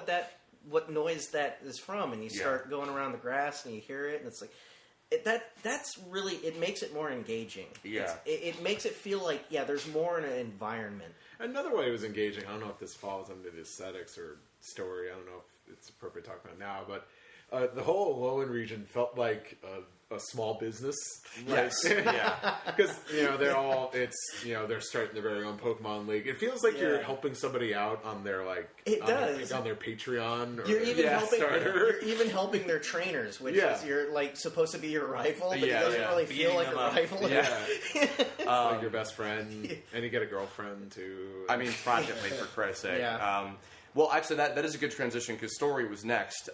what noise that is from, and you start going around the grass and you hear it, and it's like that's really, it makes it more engaging. It makes it feel like there's more in an environment. Another way it was engaging, I don't know if this falls under the aesthetics or story, I don't know if it's appropriate to talk about now, but the whole Alola region felt like a small business. Yes. Because, they're starting their very own Pokemon League. It feels like you're helping somebody out on their, like... It does. On their Patreon or you're even Starter. You're even helping their trainers, which is you're, like, supposed to be your rival, but it doesn't really feel like a rival. It's like your best friend, and you get a girlfriend, too. I mean, practically, for Christ's sake. Well, actually, that is a good transition, because story was next.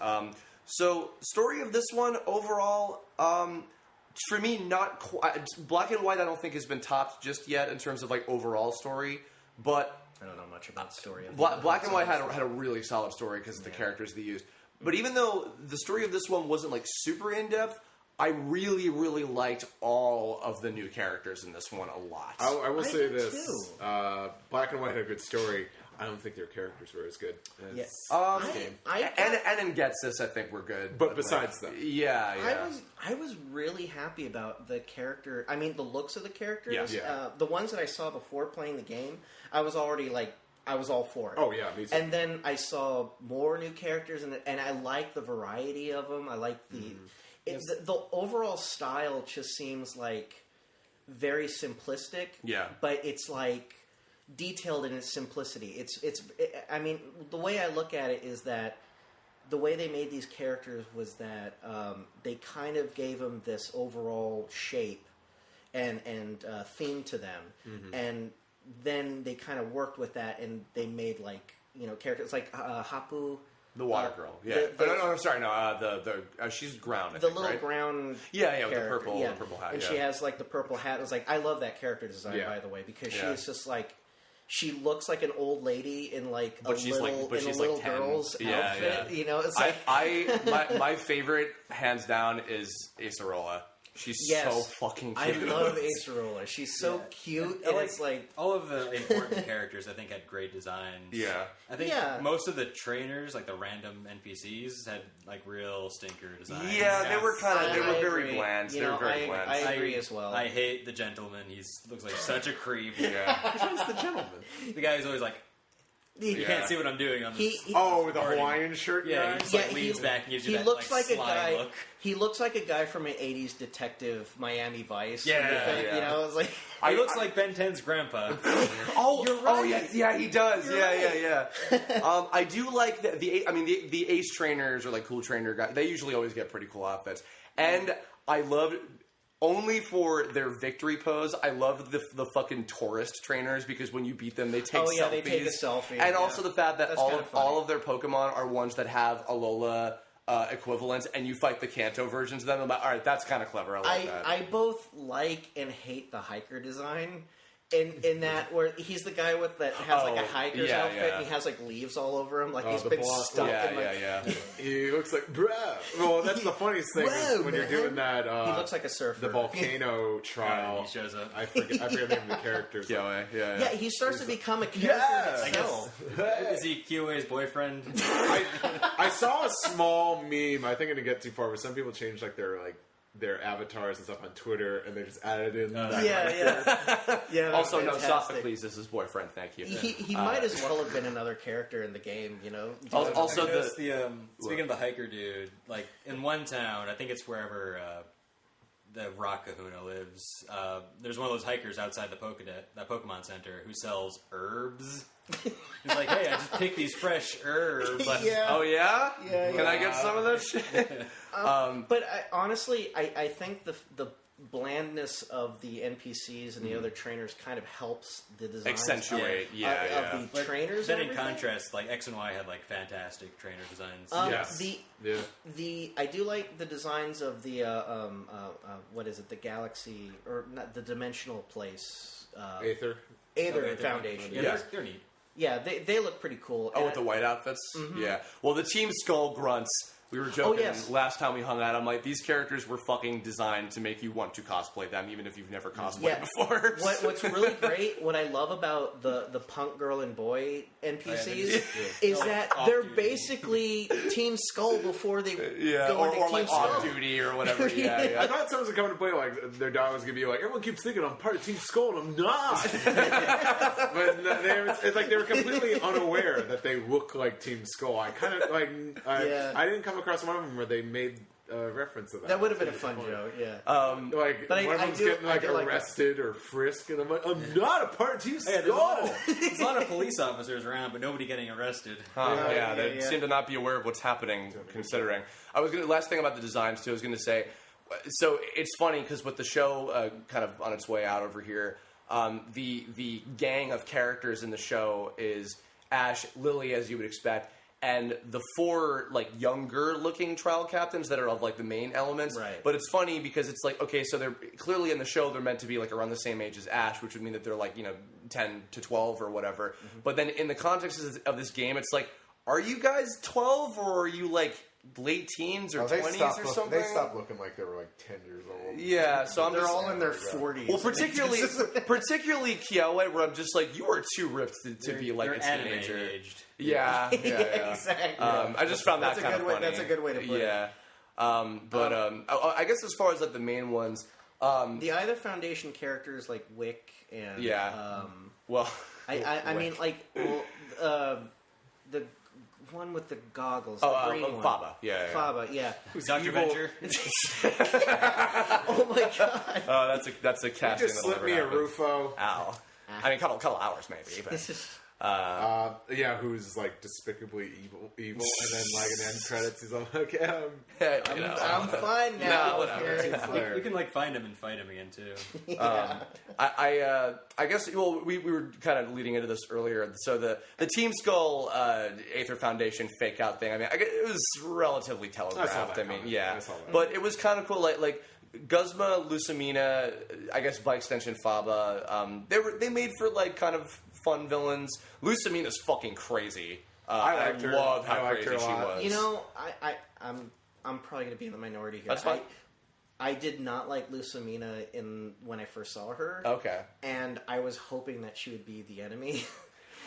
So, story of this one, overall, for me, not quite... Black and White, I don't think, has been topped just yet in terms of, like, overall story, but... I don't know much about story. Black and White had a really solid story because of the characters they used. But even though the story of this one wasn't, like, super in-depth, I really, really liked all of the new characters in this one a lot. I will say this. Black and White had a good story. I don't think their characters were as good as this game. And in Getsis, I think we're good. But besides them. I was really happy about the character. I mean, the looks of the characters. Yeah. The ones that I saw before playing the game, I was already like, I was all for it. Oh, yeah, me too. And then I saw more new characters, and I like the variety of them. I like the overall style just seems like very simplistic. Yeah. But it's like... detailed in its simplicity. I mean, the way I look at it is that the way they made these characters was that they kind of gave them this overall shape and theme to them, and then they kind of worked with that, and they made like characters like Hapu. The water girl, she's ground. I the think, little right? ground, with the purple hat, and she has like the purple hat. It was like, I love that character design, by the way, because she's just like. She looks like an old lady in like a little girl's outfit. It's like my favorite, hands down, is Acerola. She's so fucking cute. I love Acerola. She's so cute, and it's like all of the important characters I think had great designs. Yeah, I think most of the trainers, like the random NPCs, had like real stinker designs. Yeah, they were very bland. They were very bland. I agree as well. I hate the gentleman. He looks like such a creep. Which one's the gentleman? The guy who's always like, You can't see what I'm doing on this. The Hawaiian shirt guy? Yeah, he just leans back and gives you that looks like a sly guy. look. He looks like a guy from an '80s detective, Miami Vice. Yeah. You know, it's like He looks like Ben 10's grandpa. You're right. Yeah, he does. Yeah. I do like the ace trainers or like cool trainer guys. They usually always get pretty cool outfits, and I love. Only for their victory pose, I love the fucking tourist trainers because when you beat them, they take selfies. They take a selfie. And also the fact that all of their Pokemon are ones that have Alola equivalents, and you fight the Kanto versions of them. I'm like, all right, that's kind of clever. I like that. I both like and hate the hiker design. In that, where he's the guy with that has like a hiker's outfit, and he has like leaves all over him, like he's been stuck. He looks like bruh. Well, that's the funniest thing is when you're doing that. He looks like a surfer. The volcano trial. He shows up. I forget the name of the characters. Yeah, he starts to become a character himself. Is he Kyoei's boyfriend? I saw a small meme. I think I didn't get too far, but some people changed their avatars and stuff on Twitter, and they just added in. Also, no, Sophocles is his boyfriend. Thank you. He might as well have been another character in the game, you know. Also, speaking of the hiker dude, like in one town, I think it's wherever the Rock Kahuna lives. There's one of those hikers outside the Pokemon Center who sells herbs. He's like, hey, I just picked these fresh herbs. Oh yeah? Can I get some of that shit? But honestly, I think the blandness of the NPCs and the other trainers kind of helps the design accentuate of the trainers. Then in contrast, like X and Y had like fantastic trainer designs. I do like the designs of the what is it? The Galaxy or not the Dimensional Place? Aether Foundation. They're neat. Yeah, they look pretty cool. Oh, with the white outfits? Mm-hmm. Yeah. Well, the Team Skull grunts, we were joking last time we hung out. I'm like, these characters were fucking designed to make you want to cosplay them, even if you've never cosplayed before. What's really great, what I love about the punk girl and boy NPCs is that they're basically Team Skull before they go into Team like Skull. Off Duty or whatever. I thought someone was coming to play like their dog was gonna be like, everyone keeps thinking I'm part of Team Skull and I'm not. But it's like they were completely unaware that they look like Team Skull. I kind of like I didn't come across one of them where they made reference to that. That would have been a fun joke, yeah. But one of them's getting arrested or frisked, and I'm like, I'm not a part of Team Skull. There's a lot of police officers around, but nobody getting arrested. They seem to not be aware of what's happening, considering. Last thing about the designs, too, I was going to say, so it's funny, because with the show kind of on its way out over here, the gang of characters in the show is Ash, Lily, as you would expect, and the 4 like younger looking trial captains that are of like the main elements. Right. But it's funny because it's like, okay, so they're clearly in the show they're meant to be like around the same age as Ash, which would mean that they're like, 10 to 12 or whatever. Mm-hmm. But then in the context of this game, it's like, are you guys 12 or are you like late teens or 20s or something? They stopped looking like they were like 10 years old. Yeah, so they're all in their 40s. Well, particularly Kyoei, where I'm just like, you are too ripped to be like a teenager. Aged. Yeah. Exactly. I just found that kind of funny. That's a good way to put it. Yeah. I guess as far as like the main ones, the either Foundation characters like Wick and I mean like the one with the goggles, the green one. Faba. Yeah. Faba, yeah. Who's Dr. Venture? Oh my god. Oh, that's a casting. You just slip me a Rufo. Ow. I mean, a couple hours maybe, but. Who's like despicably evil, and then like in the end credits, he's all like, I'm fine now. No, whatever. You can like find him and fight him again too. I guess we were kind of leading into this earlier. So the Team Skull Aether Foundation fake out thing. I mean, it was relatively telegraphed. But it was kind of cool. Like Guzma, Lucamina, I guess by extension Faba. They made for like kind of fun villains. Lucamina's fucking crazy. I love how crazy she was. You know, I'm probably going to be in the minority here. That's fine. I did not like Lucamina when I first saw her. Okay. And I was hoping that she would be the enemy.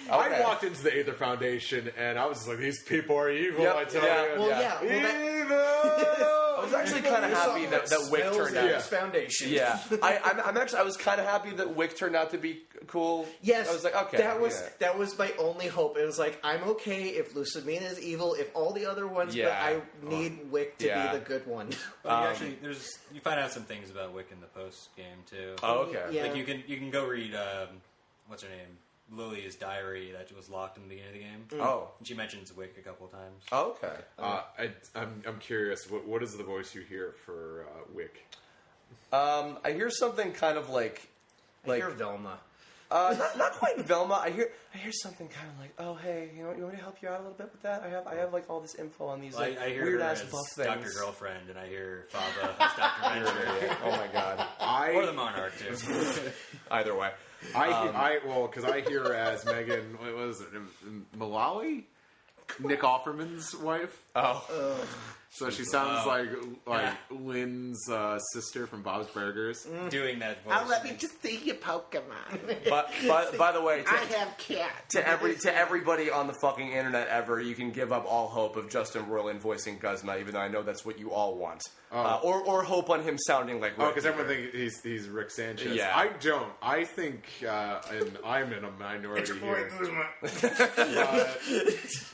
Okay. I walked into the Aether Foundation and I was just like, these people are evil, I tell you. Well, evil! I was actually kind of happy that Wick turned out. Foundation. Yeah, I was kind of happy that Wick turned out to be cool. Yes, I was like, okay, that was my only hope. It was like, I'm okay if Lucamina is evil, if all the other ones, but I need Wick to be the good one. Well, you find out some things about Wick in the post game too. Oh, okay. Yeah. Like you can go read what's her name, Lily's diary that was locked in the beginning of the game. Oh, and she mentions Wick a couple of times. Oh, okay. I'm curious. What is the voice you hear for Wick? I hear something kind of like I hear Velma. Not quite Velma. I hear something kind of like, oh hey, you want me to help you out a little bit with that? I have like all this info on these like I hear weird her ass as buff things. Dr. Girlfriend, and I hear Faba as Dr. Venture. Oh my god. Or the Monarch too. Either way. Because I hear as Megan. What was it? Malawi? Nick Offerman's wife. Oh. So she sounds like Lynn's sister from Bob's Burgers. Doing that voice. I'll let me just see your Pokemon. But by the way, I have cats. To everybody on the fucking internet ever, you can give up all hope of Justin Roiland voicing Guzma, even though I know that's what you all want. Or hope on him sounding like Rick. Oh, because everyone thinks he's Rick Sanchez. Yeah. I don't. I think, and I'm in a minority here.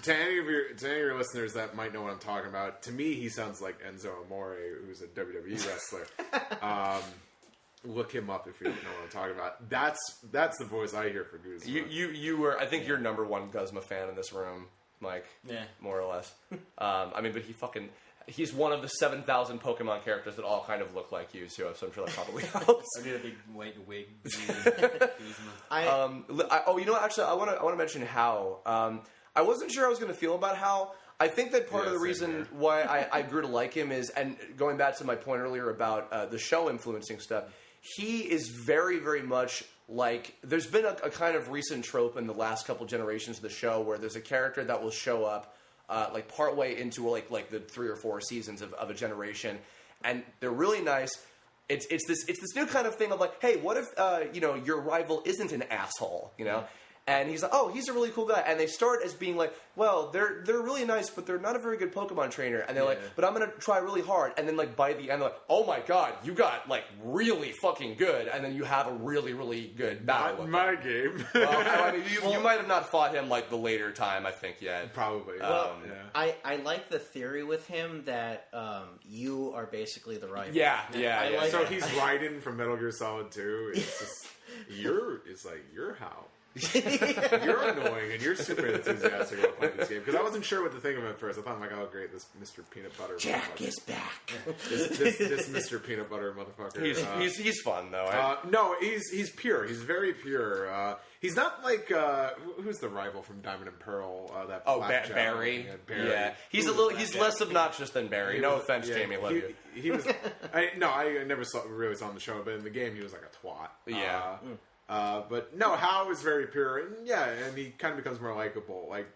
To any of your listeners that might know what I'm talking about, to me, he sounds like Enzo Amore, who's a WWE wrestler. Look him up if you don't know what I'm talking about. That's the voice I hear for Guzma. You were, I think you're number one Guzma fan in this room, Mike. Yeah, more or less. I mean, but he's one of the 7,000 Pokemon characters that all kind of look like you, so I'm sure that probably helps. I need a big white wig. You know, actually, I want to mention how. I wasn't sure I was going to feel about how. I think that part of the reason why I grew to like him is, and going back to my point earlier about the show influencing stuff, he is very, very much like, there's been a kind of recent trope in the last couple generations of the show where there's a character that will show up like partway into like the 3 or 4 seasons of a generation, and they're really nice. It's this new kind of thing of like, hey, what if your rival isn't an asshole, you know? And he's like, oh, he's a really cool guy. And they start as being like, well, they're really nice, but they're not a very good Pokemon trainer. And they're like, but I'm going to try really hard. And then like by the end, they're like, oh my god, you got like really fucking good. And then you have a really, really good battle with my him. Game. Well, I mean, you might have not fought him like the later time, I think, yet. Probably. I like the theory with him that you are basically the rival. Yeah. Like so he's Raiden from Metal Gear Solid 2. It's just, you're how? You're annoying, and you're super enthusiastic about playing this game. Because I wasn't sure what to think of it at first. I thought, like, oh, great, this Mr. Peanut Butter. Jack is back. This Mr. Peanut Butter motherfucker. He's fun though. No, he's pure. He's very pure. He's not like who's the rival from Diamond and Pearl? Barry. Barry. Yeah, he's less obnoxious than Barry. No offense, Jamie. Love you. He was. I never really saw him in the show, but in the game, he was like a twat. Yeah. But no, Hao is very pure, and he kind of becomes more likable. Like,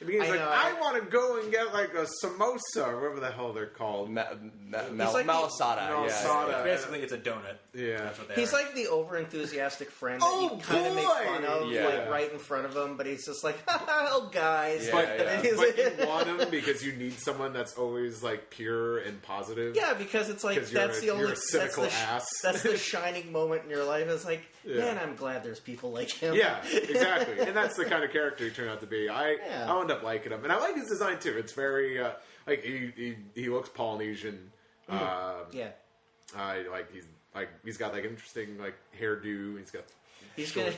I want to go and get like a samosa, or whatever the hell they're called. Malasada. Yeah. Basically, it's a donut. Yeah. That's what he's like the over-enthusiastic friend that you kind of make fun of, like right in front of him, but he's just like, oh, guys. But you want him because you need someone that's always like pure and positive. Yeah, because it's like, that's a cynical ass. That's the shining moment in your life. It's like, man, I'm glad there's people like him. Yeah, exactly. And that's the kind of character he turned out to be. I wound up liking him, and I like his design too. It's very like he looks Polynesian. He's got like interesting like hairdo. He's gonna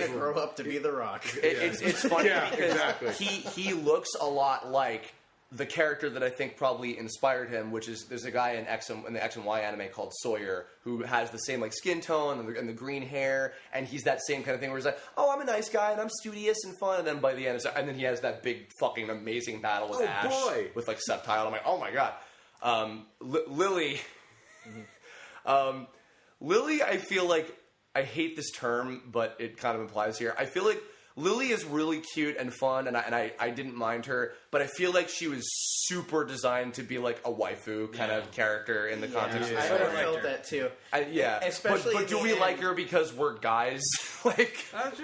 grow up to be The Rock. It's funny because exactly. he looks a lot like the character that I think probably inspired him, which is there's a guy in the X and Y anime called Sawyer who has the same like skin tone and the green hair, and he's that same kind of thing where he's like, oh, I'm a nice guy and I'm studious and fun, and then by the end, and then he has that big fucking amazing battle with Ash with like subtitle. I'm like, oh my god, Lily. Lily, I feel like, I hate this term, but it kind of implies here. I feel like Lily is really cute and fun, and I didn't mind her, but I feel like she was super designed to be like a waifu kind of character in the context of the story. I felt that too. Especially but do we like her because we're guys? Like, it's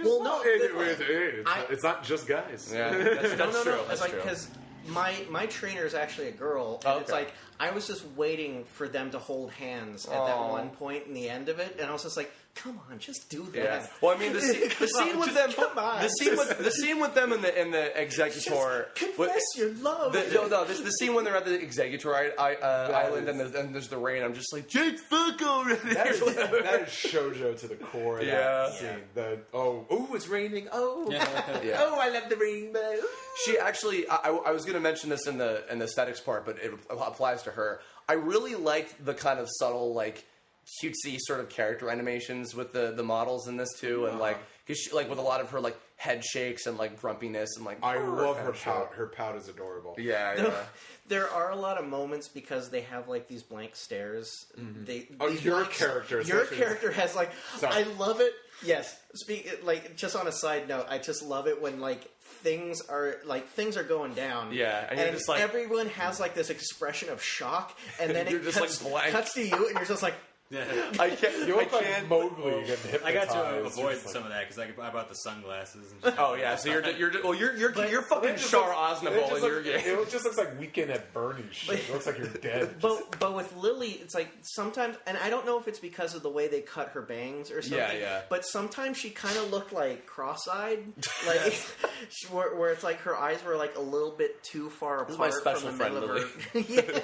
not just guys. Yeah, that's true. It's like, because my trainer is actually a girl, and it's like, I was just waiting for them to hold hands at that one point in the end of it, and I was just like, "Come on, just do that." Yeah. Well, I mean, the scene with them, the scene with them in the Executor. Confess your love. The scene when they're at the Executor island and there's the rain. I'm just like, Jake, fuck already. That is shoujo to the core. Of that scene. It's raining. Oh, I love the rainbow. She actually, I was going to mention this in the aesthetics part, but it applies to her. I really liked the kind of subtle, like, cutesy sort of character animations with the models in this too, and because she, like, with a lot of her like head shakes and like grumpiness and like I love her pout. Her pout is adorable. There are a lot of moments because they have like these blank stares. Your character has like I love it. Yes, just on a side note, I just love it when like things are going down. Yeah, and you're just like everyone has like this expression of shock, and then it cuts to you, and you're just like. I can't. You look like Mowgli getting hypnotized. I got to avoid some of that because I bought the sunglasses. And so you're fucking Char Aznavour in your game. It just looks like Weekend at Bernie's shit. It looks like you're dead. But with Lily, it's like sometimes, and I don't know if it's because of the way they cut her bangs or something. Yeah. But sometimes she kind of looked like cross-eyed, like where it's like her eyes were like a little bit too far apart. This is my special from the friend Lily.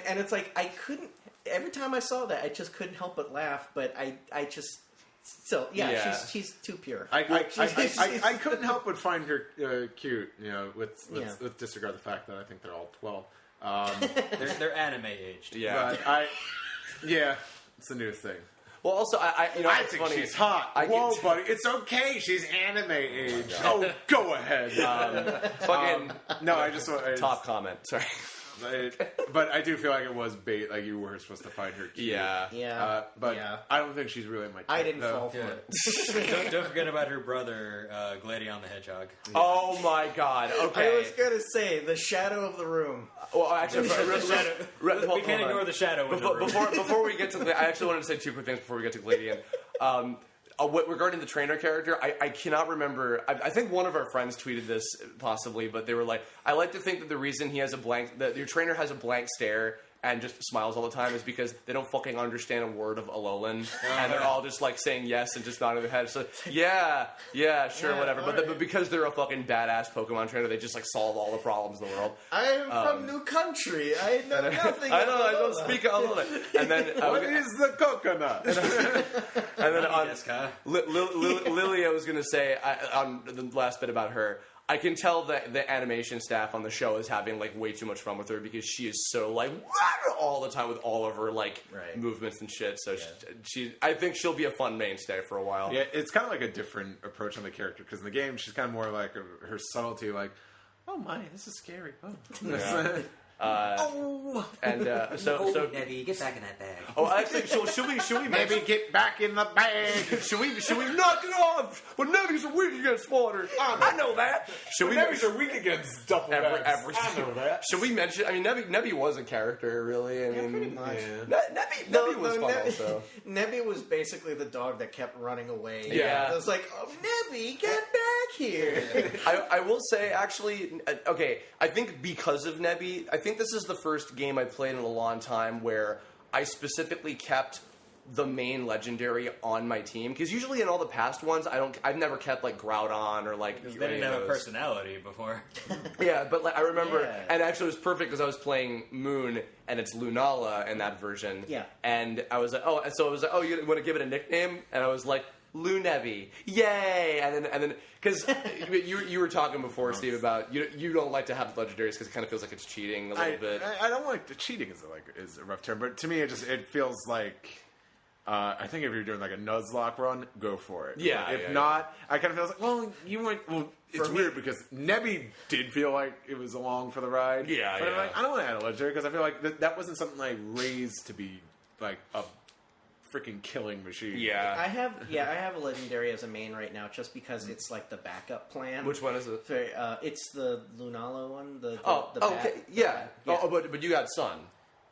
And it's like I couldn't. Every time I saw that, I just couldn't help but laugh. But I just she's too pure. I couldn't help but find her cute. You know, with disregard the fact that I think they're all 12. They're anime aged. Yeah, but it's a new thing. Well, also, I think funny. She's hot. Whoa, buddy, it's okay. She's anime age. Oh, go ahead. No, I just top comment. Sorry. But I do feel like it was bait. Like you were supposed to find her cute. Yeah. But I don't think she's really my type. I didn't fall for it. Don't forget about her brother, Gladion the Hedgehog. Yeah. Oh my God. Okay. I was gonna say the shadow of the room. Well, actually, we can't ignore the shadow. Before we get to, I actually wanted to say two quick things before we get to Gladion. Regarding the trainer character, I cannot remember. I think one of our friends tweeted this possibly, but they were like, "I like to think that the reason he has that your trainer has a blank stare and just smiles all the time is because they don't fucking understand a word of Alolan, and they're all just like saying yes and just nodding their head. So yeah, sure, whatever. But because they're a fucking badass Pokemon trainer, they just like solve all the problems in the world. I am from New Country. I know nothing. I don't speak Alolan. And then what is the coconut? And then on Lily, I was gonna say on the last bit about her. I can tell that the animation staff on the show is having like way too much fun with her because she is so like all the time with all of her like movements and shit. So I think she'll be a fun mainstay for a while. Yeah, it's kind of like a different approach on the character because in the game she's kind of more like her subtlety, like, oh my, this is scary. Oh. Yeah. So Nebby, get back in that bag. Oh, actually, should we maybe get back in the bag? Should we knock it off? Well, Nebbies are weak against water. I know that. Nebbies are weak against duffel bags. Everything. I know that. Should we mention? I mean, Nebby was a character, really. I mean, pretty much. Nebby was fun. Also, Nebby was basically the dog that kept running away. Yeah, it was like, oh, Nebby, get back here. I will say, actually, okay. I think because of Nebby, I think this is the first game I played in a long time where I specifically kept the main legendary on my team, because usually in all the past ones I've never kept like Groudon or like they didn't have a personality before. Yeah, but like I remember, and actually it was perfect because I was playing Moon and it's Lunala in that version. Yeah, and I was like, oh, and so I was like, oh, you want to give it a nickname? And I was like, Lunebby, yay! And then because you were talking before, Steve, about you don't like to have legendaries because it kind of feels like it's cheating a little bit. I don't like the cheating is a rough term, but to me it feels like. I think if you're doing like a Nuzlocke run, go for it. Yeah. If not, I kind of feel like, well, you went. Well, it's weird because Nebby did feel like it was along for the ride. Yeah, but I'm like, I don't want to add a legendary because I feel like that wasn't something I raised to be like a freaking killing machine. Yeah. I have a legendary as a main right now just because it's like the backup plan. Which one is it? It's the Lunala one. The okay, yeah. But you got Sun.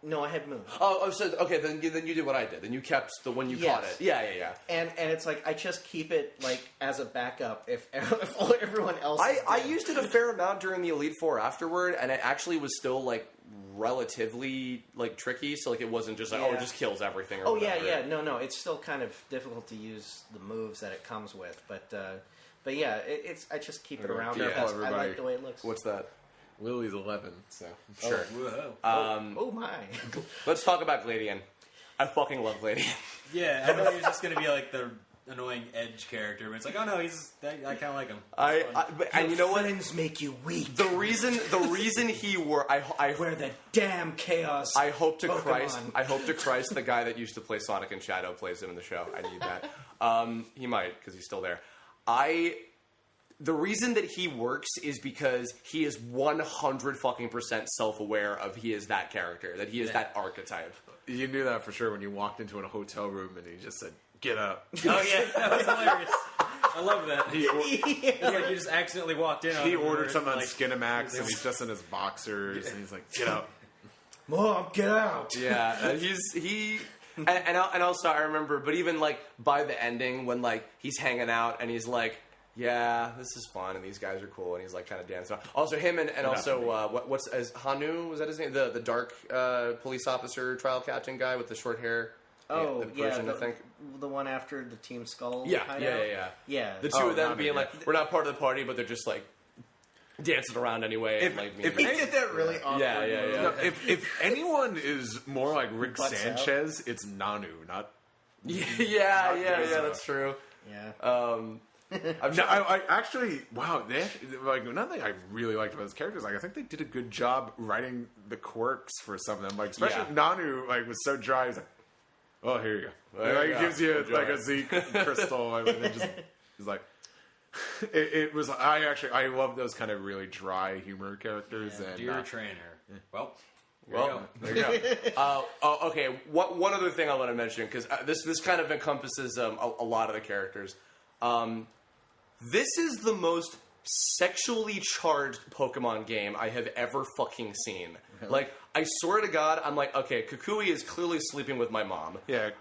No, I had Moon. Oh, so okay, then you did what I did. Then you kept the one you caught it. Yeah. And it's like I just keep it like as a backup if everyone else. I used it a fair amount during the Elite Four afterward, and it actually was still like relatively like tricky. So like it wasn't just like it just kills everything. Or whatever. No, it's still kind of difficult to use the moves that it comes with, but yeah, it's I just keep it around because I like the way it looks. What's that? Lily's 11, so sure. Oh my! Let's talk about Gladian. I fucking love Gladian. Yeah, I thought he was just going to be like the annoying edge character, but it's like, oh no, I kind of like him. And you know what? Friends make you weak. The reason he were I we're the damn chaos. I hope to Pokemon. Christ the guy that used to play Sonic and Shadow plays him in the show. I need that. He might because he's still there. The reason that he works is because he is 100% self-aware of he is that character, that he is that archetype. You knew that for sure when you walked into a hotel room and he just said, "Get up." Oh yeah, that was hilarious. I love that. It's like you just accidentally walked in. He ordered something on Skinamax and he's just in his boxers and he's like, "Get up, Mom, get out." Yeah, and also I remember, but even like by the ending when like he's hanging out and he's like, yeah, this is fun, and these guys are cool, and he's like kind of dancing. Also, him and also what's as Hanu, was that his name? The dark police officer, trial captain guy with the short hair. Oh, Persian, I think the one after the Team Skull. Yeah. The two of them being like, we're not part of the party, but they're just like dancing around anyway. If he did that really awkward. Yeah. No, if anyone is more like Rick Sanchez, it's Nanu, not. Yeah, that's true. Yeah. I actually, wow, like another thing I really liked about his characters, like I think they did a good job writing the quirks for some of them, like especially Nanu, like was so dry. He's like, "Oh, here you go." It gives you like a Zeke crystal, and then just he's like, it was. I love those kind of really dry humor characters. Yeah, and dear trainer. Well, there you go. Okay. One other thing I want to mention because this kind of encompasses a lot of the characters. This is the most sexually charged Pokemon game I have ever fucking seen. Like, I swear to God, I'm like, okay, Kukui is clearly sleeping with my mom. Yeah,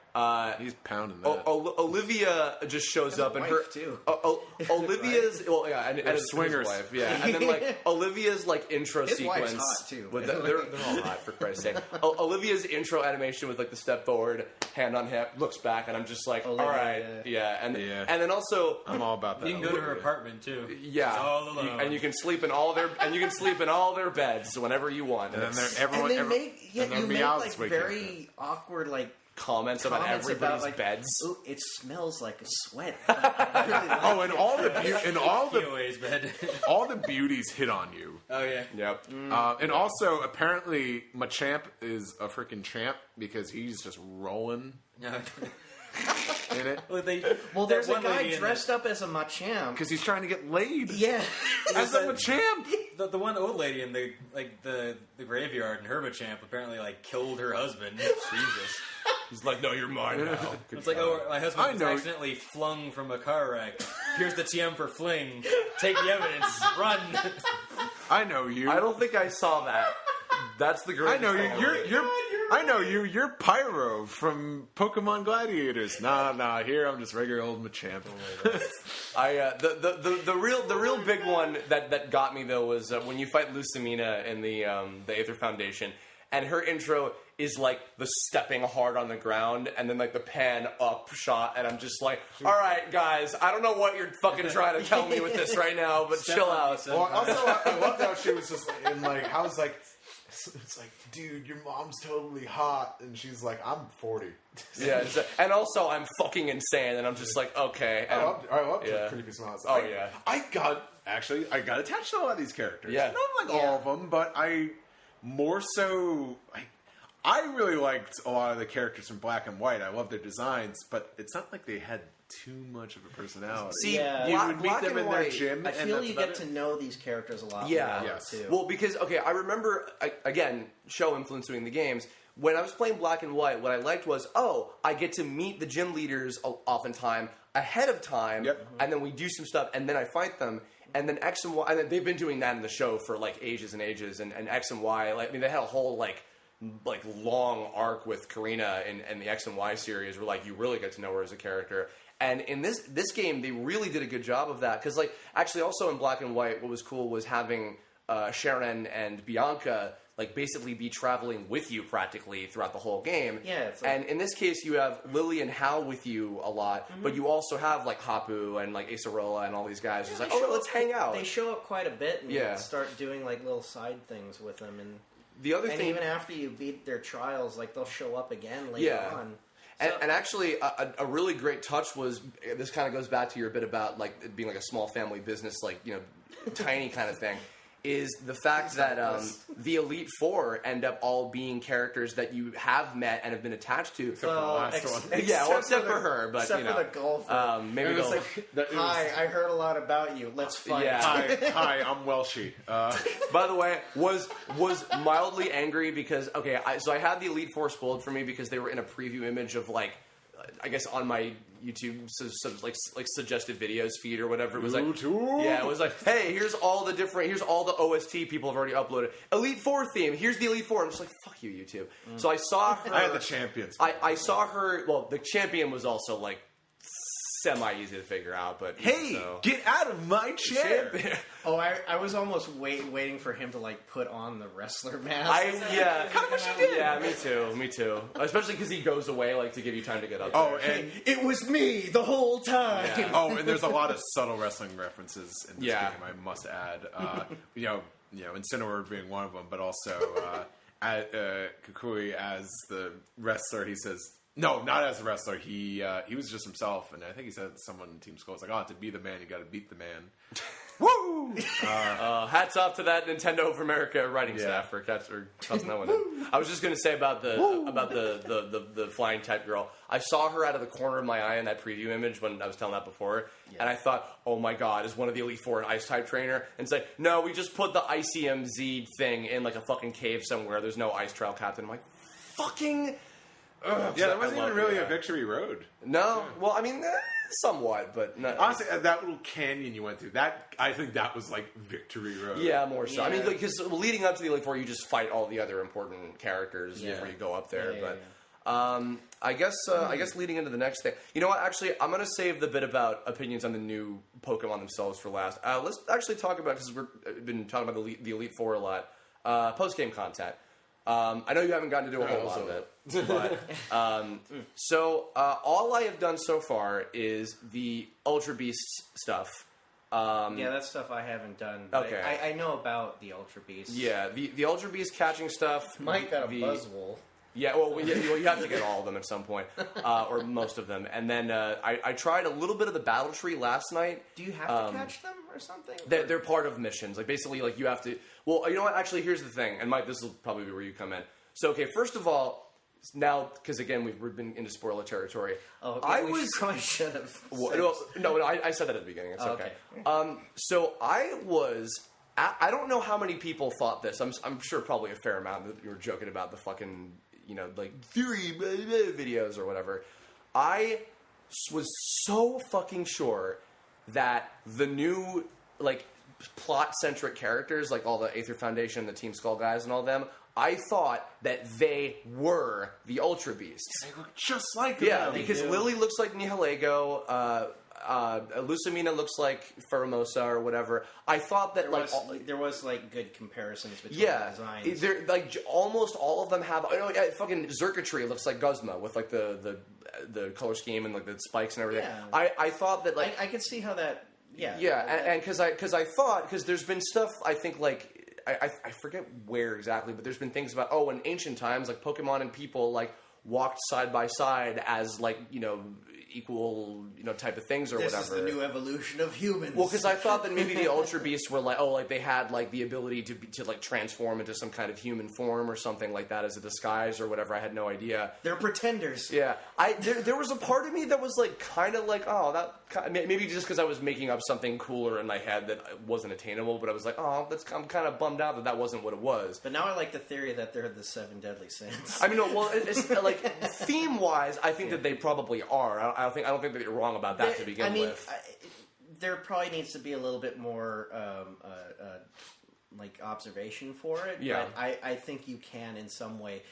he's pounding that. Olivia just shows up, and her too. Olivia's and his swingers. wife, and then like Olivia's like intro his sequence. Wife's hot too. With they're all hot for Christ's sake. Olivia's intro animation with like the step forward, hand on hip, looks back, and I'm just like, Olivia, all right, and then also I'm all about that. You can go to her apartment too. Yeah, all alone. and you can sleep in all their beds whenever you want. And then you make like very awkward like comments about everybody's like, beds. Ooh, it smells like a sweat. And all bed. all the beauties hit on you. Oh yeah. Yep. And also, apparently, Machamp is a freaking champ because he's just rolling in it. Well, there's a guy dressed up as a Machamp Because he's trying to get laid. Yeah. As a Machamp. The one old lady in the graveyard in her Machamp apparently like killed her husband. Jesus. He's like, no, you're mine now. It's like, oh, my husband was accidentally flung from a car wreck. Here's the TM for fling. Take the evidence. Run. I know you. I don't think I saw that. That's the greatest. I know you. I know you. You're Pyro from Pokemon Gladiators. Nah. Here I'm just regular old Machamp. The real big one that got me though was when you fight Lucamina in the Aether Foundation, and her intro is like the stepping hard on the ground and then like the pan up shot, and I'm just like, all right, guys, I don't know what you're fucking trying to tell me with this right now, but chill out. Well, also, I loved how she was just in like, I was like, it's like, dude, your mom's totally hot, and she's like, I'm 40. Yeah, and also I'm fucking insane, and I'm just like, okay. And I love the creepy smiles. I got attached to a lot of these characters. Yeah. Not like all of them, but I really liked a lot of the characters from Black and White. I love their designs, but it's not like they had too much of a personality. See, you would meet them in their gym. I feel you get to know these characters a lot more. Yes. Too. Well, because, okay, I remember, again, show influencing the games. When I was playing Black and White, what I liked was, I get to meet the gym leaders oftentimes ahead of time, and then we do some stuff, and then I fight them. And then X and Y, and then they've been doing that in the show for like ages and ages. And X and Y, like, I mean, they had a whole like long arc with Karina in the X and Y series where like you really get to know her as a character. And in this game, they really did a good job of that because like actually also in Black and White, what was cool was having Sharon and Bianca like basically be traveling with you practically throughout the whole game. Yeah, it's and in this case, you have Lily and Hal with you a lot, but you also have like Hapu and like Acerola and all these guys. It's like, let's hang out. They show up quite a bit and start doing like little side things with them. And the other thing, even after you beat their trials, like they'll show up again later on. And actually, a really great touch was, this kind of goes back to your bit about like it being like a small family business, like, you know, tiny kind of thing, is the fact that the Elite Four end up all being characters that you have met and have been attached to. Except for the last one. Except for her, but except you know, for the golfer. Maybe it was like, hi, I heard a lot about you. Let's fight. Yeah. Hi, I'm Welshie. By the way, was mildly angry because so I had the Elite Four spoiled for me because they were in a preview image of like, I guess on my YouTube like suggested videos feed or whatever. It was like, it was like, hey, here's all the OST people have already uploaded. Elite Four theme. Here's the Elite Four. I'm just like, fuck you, YouTube. So I saw her. I had the champions. I saw her. Well, the champion was also like semi easy to figure out, but get out of my chair. I was almost waiting for him to like put on the wrestler mask. Kind of wish he did. Yeah, me too. Especially because he goes away like to give you time to get up. Oh, and it was me the whole time. Yeah. Oh, and there's a lot of subtle wrestling references in this game, I must add. You know, Incineroar being one of them, but also Kukui as the wrestler. He says. No, not as a wrestler. He was just himself, and I think he said someone in Team Skull was like, to be the man, you got to beat the man. Woo! Hats off to that Nintendo of America writing staff for tossing that one in. I was just going to say about the flying type girl. I saw her out of the corner of my eye in that preview image when I was telling that before, and I thought, oh my god, is one of the Elite Four an Ice type trainer? And it's like, no, we just put the ICMZ thing in like a fucking cave somewhere. There's no Ice Trail Captain. I'm like, fucking. That wasn't even really a victory road. No, well, I mean, somewhat, but not. Honestly, that little canyon you went through, I think that was like victory road. Yeah, more so. Yeah. I mean, because leading up to the Elite Four, you just fight all the other important characters before you go up there. I guess leading into the next thing, you know what? Actually, I'm gonna save the bit about opinions on the new Pokemon themselves for last. Let's actually talk about, because we've been talking about the Elite Four a lot. Post game content. I know you haven't gotten to do a whole lot of it, but so all I have done so far is the Ultra Beast stuff. That stuff I haven't done. Okay, I know about the Ultra Beast. Yeah, the Ultra Beast catching stuff. Mike got a Buzzwole. Yeah, well, you have to get all of them at some point, or most of them. And then I tried a little bit of the Battle Tree last night. Do you have to catch them or something? They're part of missions. Like, basically, like, you have to... Well, you know what? Actually, here's the thing. And, Mike, this will probably be where you come in. So, okay, first of all, now, because, again, we've been into spoiler territory. Oh, okay. I should have. No, I said that at the beginning. It's okay. So, I was... I don't know how many people thought this. I'm sure probably a fair amount that you were joking about the fucking... like theory videos or whatever. I was so fucking sure that the new, like, plot-centric characters, like all the Aether Foundation, the Team Skull guys and all them, I thought that they were the Ultra Beasts. They look just like them. Yeah, because Lily looks like Nihilego, Lucamina looks like Furmosa or whatever. I thought that there was good comparisons between the designs. They're like almost all of them have. Fucking Xurkitree looks like Guzma with like the color scheme and like the spikes and everything. Yeah. I thought that like I could see how that. Yeah. Yeah, and because I thought there's been stuff I think like I forget where exactly, but there's been things about in ancient times like Pokemon and people like walked side by side as like equal, type of things or whatever. This is the new evolution of humans. Well, because I thought that maybe the Ultra Beasts were like, they had like the ability to like transform into some kind of human form or something like that as a disguise or whatever. I had no idea. They're pretenders. Yeah, there was a part of me that was like kind of like, maybe just because I was making up something cooler in my head that wasn't attainable, but I was like, I'm kind of bummed out that wasn't what it was. But now I like the theory that they're the 7 deadly sins. I mean, it's like theme wise, I think that they probably are. I don't think that you're wrong about that to begin with. There probably needs to be a little bit more observation for it. Yeah. But I think you can in some way.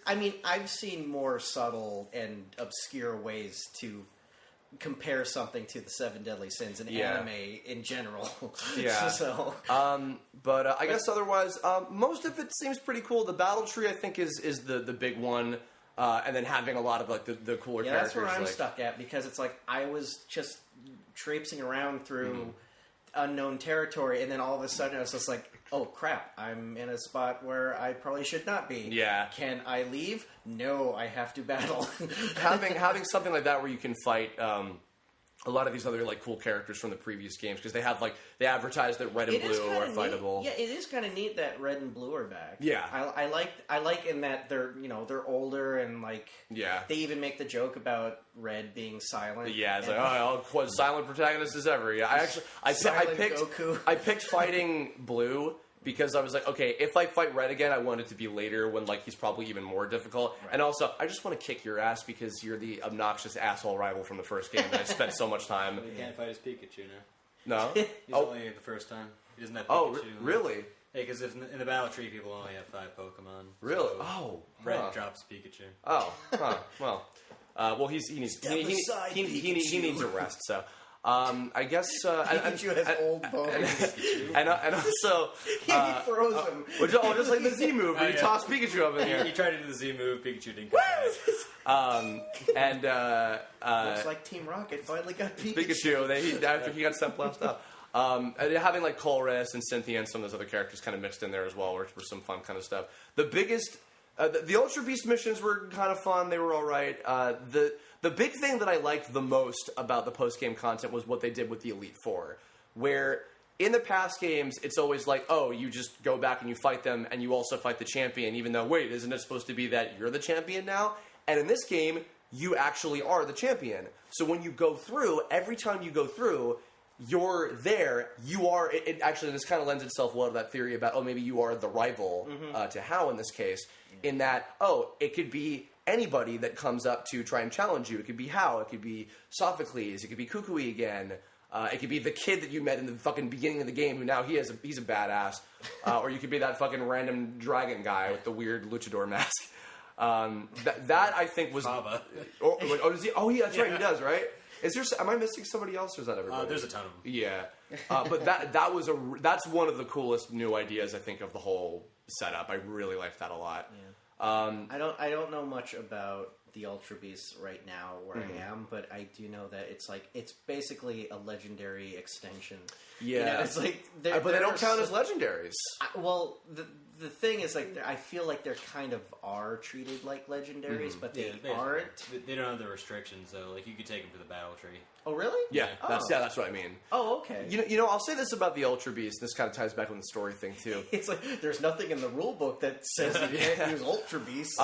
I've seen more subtle and obscure ways to compare something to the 7 Deadly Sins in anime in general. Yeah. So, but I guess otherwise, most of it seems pretty cool. The battle tree, I think, is the big one, and then having a lot of like the cooler characters. That's where I'm stuck at, because it's like I was just traipsing around through unknown territory, and then all of a sudden I was just like, oh crap, I'm in a spot where I probably should not be. Yeah. Can I leave? No, I have to battle. having something like that where you can fight a lot of these other like cool characters from the previous games, because they advertised that Red and Blue are fightable. Yeah, it is kind of neat that Red and Blue are back. Yeah, I like in that they're older, and like they even make the joke about Red being silent. Yeah, it's like silent protagonist as ever. Yeah, I picked fighting Blue because I was like, okay, if I fight Red again, I want it to be later when like he's probably even more difficult. Right. And also, I just want to kick your ass because you're the obnoxious asshole rival from the first game that I spent so much time. Well, you can't fight his Pikachu now. No? He's only the first time. He doesn't have Pikachu. Oh, really? Hey, because in the battle tree, people only have 5 Pokemon. Really? So Red drops Pikachu. Oh, well, he needs a rest, so... I guess Pikachu has old bones, and also he throws him. Just like the Z move, he tossed Pikachu up in the air. He tried to do the Z move, Pikachu didn't come back. Looks like Team Rocket finally got Pikachu. After he got sent blast up. And having like Colress and Cynthia and some of those other characters kind of mixed in there as well, were some fun kind of stuff. The biggest, the Ultra Beast missions were kind of fun. They were all right. The big thing that I liked the most about the post-game content was what they did with the Elite Four, where in the past games, it's always like, oh, you just go back and you fight them, and you also fight the champion, even though, wait, isn't it supposed to be that you're the champion now? And in this game, you actually are the champion. So when you go through, every time you go through, you're there, you are, it actually, this kind of lends itself well to that theory about, maybe you are the rival to Hao in this case, in that, it could be anybody that comes up to try and challenge you. It could be Hao, it could be Sophocles, it could be Kukui again, it could be the kid that you met in the fucking beginning of the game who now he's a badass, or you could be that fucking random dragon guy with the weird luchador mask. That I think was... Baba. Does he? Oh, yeah, that's right, he does, right? Am I missing somebody else, or is that everybody? There's a ton of them. Yeah. But that's one of the coolest new ideas, I think, of the whole setup. I really liked that a lot. Yeah. I don't know much about the Ultra Beasts right now where I am, but I do know that it's basically a legendary extension. Yeah, it's like, but they don't count as legendaries. The thing is, like, I feel like they're kind of are treated like legendaries, but they aren't. They don't have the restrictions, though. Like, you could take them to the battle tree. Oh, really? Yeah, that's what I mean. Oh, okay. You know, I'll say this about the Ultra Beast. This kind of ties back on the story thing too. It's like there's nothing in the rule book that says you can't use Ultra Beasts.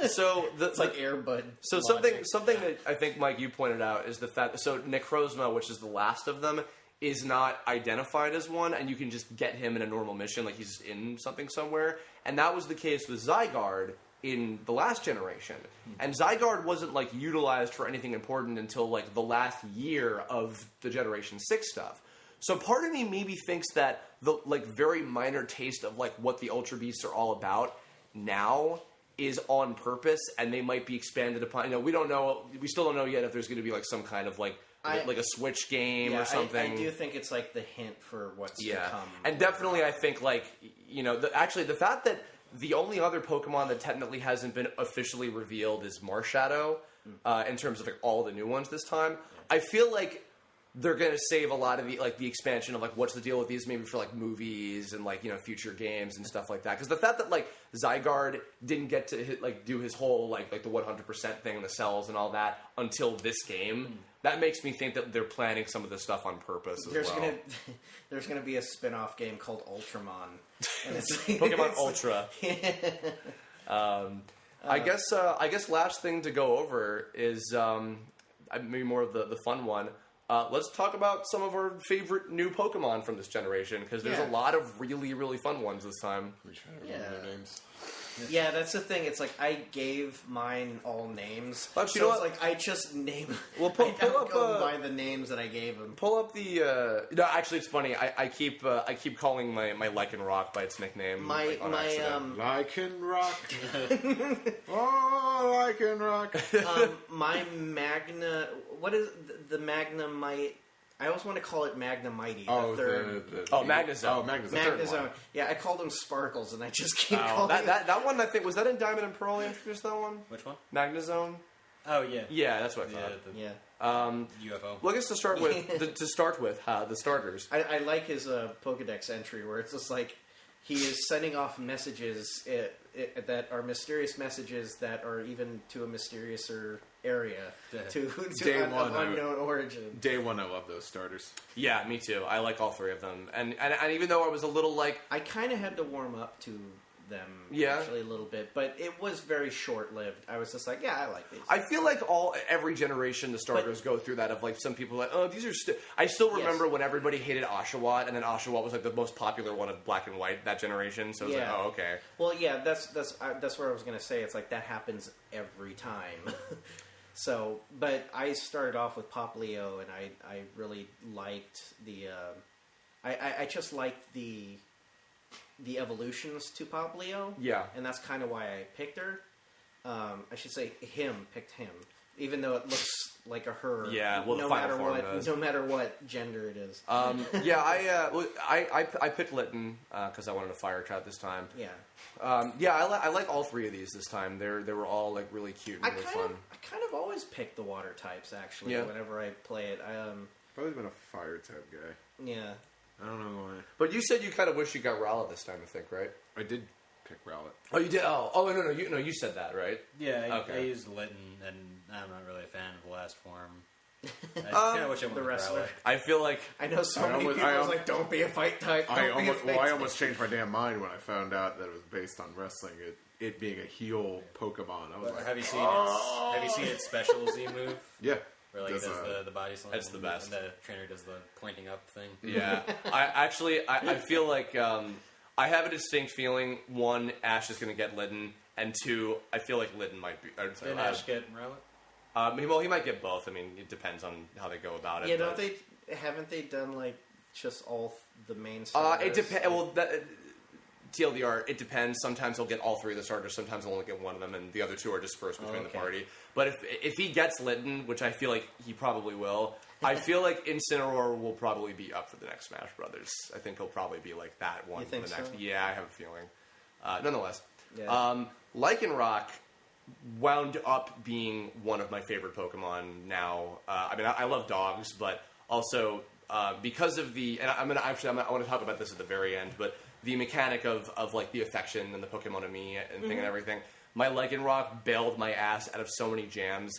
It's like Air Bud. So something that I think, Mike, you pointed out is the fact. So Necrozma, which is the last of them, is not identified as one, and you can just get him in a normal mission, like he's in something somewhere. And that was the case with Zygarde in the last generation. And Zygarde wasn't like utilized for anything important until like the last year of the Generation 6 stuff. So part of me maybe thinks that the like very minor taste of like what the Ultra Beasts are all about now is on purpose, and they might be expanded upon. You know, we still don't know yet if there's going to be like some kind of like a Switch game or something. I do think it's like the hint for what's to come. And definitely I think like, you know, the fact that the only other Pokemon that technically hasn't been officially revealed is Marshadow, in terms of like all the new ones this time. I feel like they're going to save a lot of the expansion of like what's the deal with these maybe for like movies and like, you know, future games and stuff like that. Because the fact that like Zygarde didn't get to do his whole like the 100% thing in the cells and all that until this game, that makes me think that they're planning some of this stuff on purpose as well. There's going to be a spin-off game called Ultramon. And it's Pokemon Ultra. I guess last thing to go over is maybe more of the fun one. Let's talk about some of our favorite new Pokemon from this generation, because there's a lot of really, really fun ones this time. We try to remember their names. Yeah, that's the thing. It's like I gave mine all names. But so you know it's what? like I just name. Well, pull up go by the names that I gave them. Pull up the. No, actually, it's funny. I keep calling my Lycanroc by its nickname. Lycanroc. Oh, Lycanroc. My Magna. What is the Magnemite? I always want to call it Magnemite. Magnezone. Magnezone. Yeah, I called them Sparkles, and I just keep calling that one. I think was that in Diamond and Pearl. You introduced that one. Which one? Magnezone. Oh yeah. Yeah, that's what I thought. UFO. Well, I guess to start with, the starters. I like his Pokedex entry where it's just like he is sending off messages that are mysterious messages that are even to a mysteriouser area to an unknown origin. Day one, I love those starters. Yeah, me too. I like all three of them, and even though I was a little like I kind of had to warm up to them actually a little bit, but it was very short-lived. I was just like, yeah, I like these. I feel like every generation the starters go through that of like some people are like, oh, these are I still remember when everybody hated Oshawott, and then Oshawott was like the most popular one of Black and White that generation, so it was like, oh, okay. Well, yeah, that's what I was going to say. It's like that happens every time. So, but I started off with Popplio, and I really liked the I just liked the evolutions to Popplio. Yeah. And that's kind of why I picked her. I should say picked him. Even though it looks like a her. Yeah, well, no matter what gender it is. I picked Litten because I wanted a fire trap this time. Yeah. I like all three of these this time. They were all like really cute and really fun. I kind of always pick the water types actually whenever I play it. I've always been a fire type guy. Yeah. I don't know why. But you said you kind of wish you got Rowlet this time, I think, right? I did pick Rowlet. Oh, you did? Oh, no, you said that, right? Yeah, I used Litten, and I'm not really a fan of the last form. I kind of wish I went with Rowlet. I feel like I know so many people was like, don't be a fight type. I almost changed my damn mind when I found out that it was based on wrestling. It being a heel Pokemon. I was like, have you seen its special Z move? Yeah. Where like does the body slam. That's the best. And the trainer does the pointing up thing. Yeah. I feel like I have a distinct feeling, one, Ash is going to get Litten, and two, I feel like Litten might be... Didn't Ash get Rowlet? Well, he might get both. I mean, it depends on how they go about it. Yeah, haven't they done like just all the main starters? It depends. Well, TLDR, it depends. Sometimes he'll get all three of the starters. Sometimes he'll only get one of them, and the other two are dispersed between the party. But if he gets Litten, which I feel like he probably will, I feel like Incineroar will probably be up for the next Smash Brothers. I think he'll probably be like that one for the next. So? Yeah, I have a feeling. Nonetheless, Lycanroc wound up being one of my favorite Pokemon now. I love dogs, but also because of the... And I want to talk about this at the very end, but the mechanic of like the affection and the Pokemon me and thing and everything. My Lycanroc bailed my ass out of so many jams.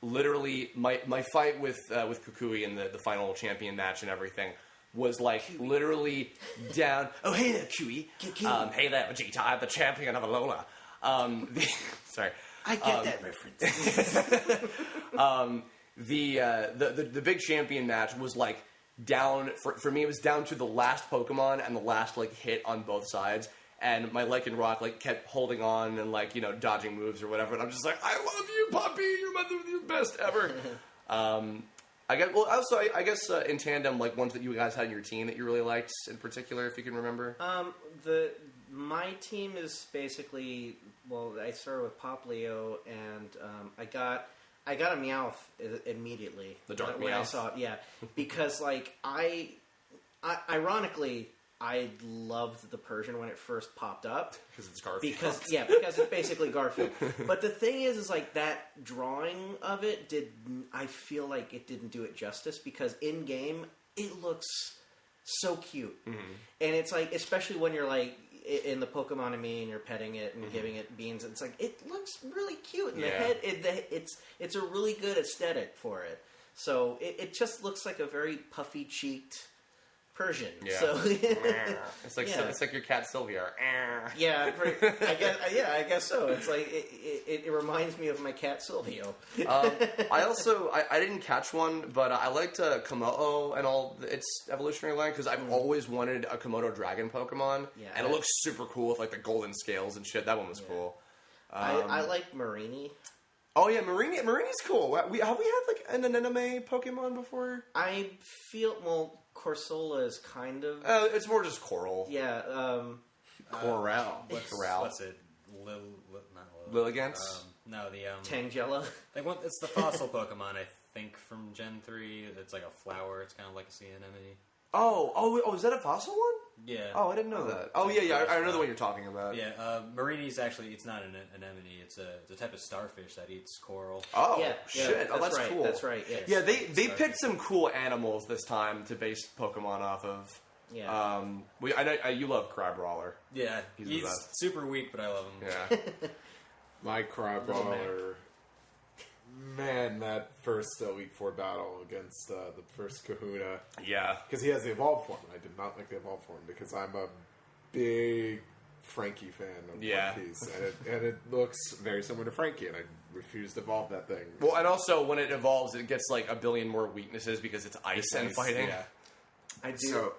Literally, my fight with Kukui in the final champion match and everything was like literally down... Oh, hey there, Kiwi. Hey there, Vegeta. I'm the champion of Alola. Sorry. I get that reference. The big champion match was like down for me. It was down to the last Pokemon and the last like hit on both sides, and my Lycanroc like kept holding on and like dodging moves or whatever. And I'm just like, I love you, puppy. You're the best ever. I guess in tandem, like ones that you guys had in your team that you really liked in particular, if you can remember. My team is basically, well, I started with Popplio, and I got a Meowth immediately. The dark when Meowth? I saw it, yeah. Because, like, ironically, I loved the Persian when it first popped up. Because it's Garfield. Because it's basically Garfield. But the thing is like, that drawing of it I feel like it didn't do it justice, because in-game, it looks so cute. Mm-hmm. And it's like, especially when you're like, in the Pokemon me and you're petting it and giving it beans, it's like, it looks really cute. And the head, it's a really good aesthetic for it. So it just looks like a very puffy-cheeked Persian. Yeah. So it's like it's like your cat Sylvia. Yeah, I guess so. It's like it reminds me of my cat Silvio. I didn't catch one, but I liked Komodo and all its evolutionary line because I've always wanted a Komodo dragon Pokemon, and it looks super cool with like the golden scales and shit. That one was cool. I like Marini. Oh yeah, Marini's cool. Have we had like an anime Pokemon before? I feel Corsola is kind of. It's more just coral. Yeah. Corral. What's it? Not Lilligant? No, the Tangela. It's the fossil Pokemon, I think, from Gen 3. It's like a flower. It's kind of like a sea anemone. Oh, is that a fossil one? Yeah. Oh, I didn't know that. Oh, yeah, I know the one you're talking about. Yeah, Marini's actually, it's not an anemone. It's a type of starfish that eats coral. Oh, shit. Oh, that's right, cool. That's right, yes. Yeah, they picked some cool animals this time to base Pokemon off of. Yeah. I know you love Crabrawler. Yeah, he's super weak, but I love him. Yeah. My Crabrawler. Man, that first Elite Four battle against the first Kahuna. Yeah. Because he has the Evolved form, and I did not like the Evolved form because I'm a big Frankie fan of One Piece. And it looks very similar to Frankie, and I refuse to evolve that thing. Well, and also when it evolves, it gets like a billion more weaknesses because it's ice and fighting. Yeah. I do. So,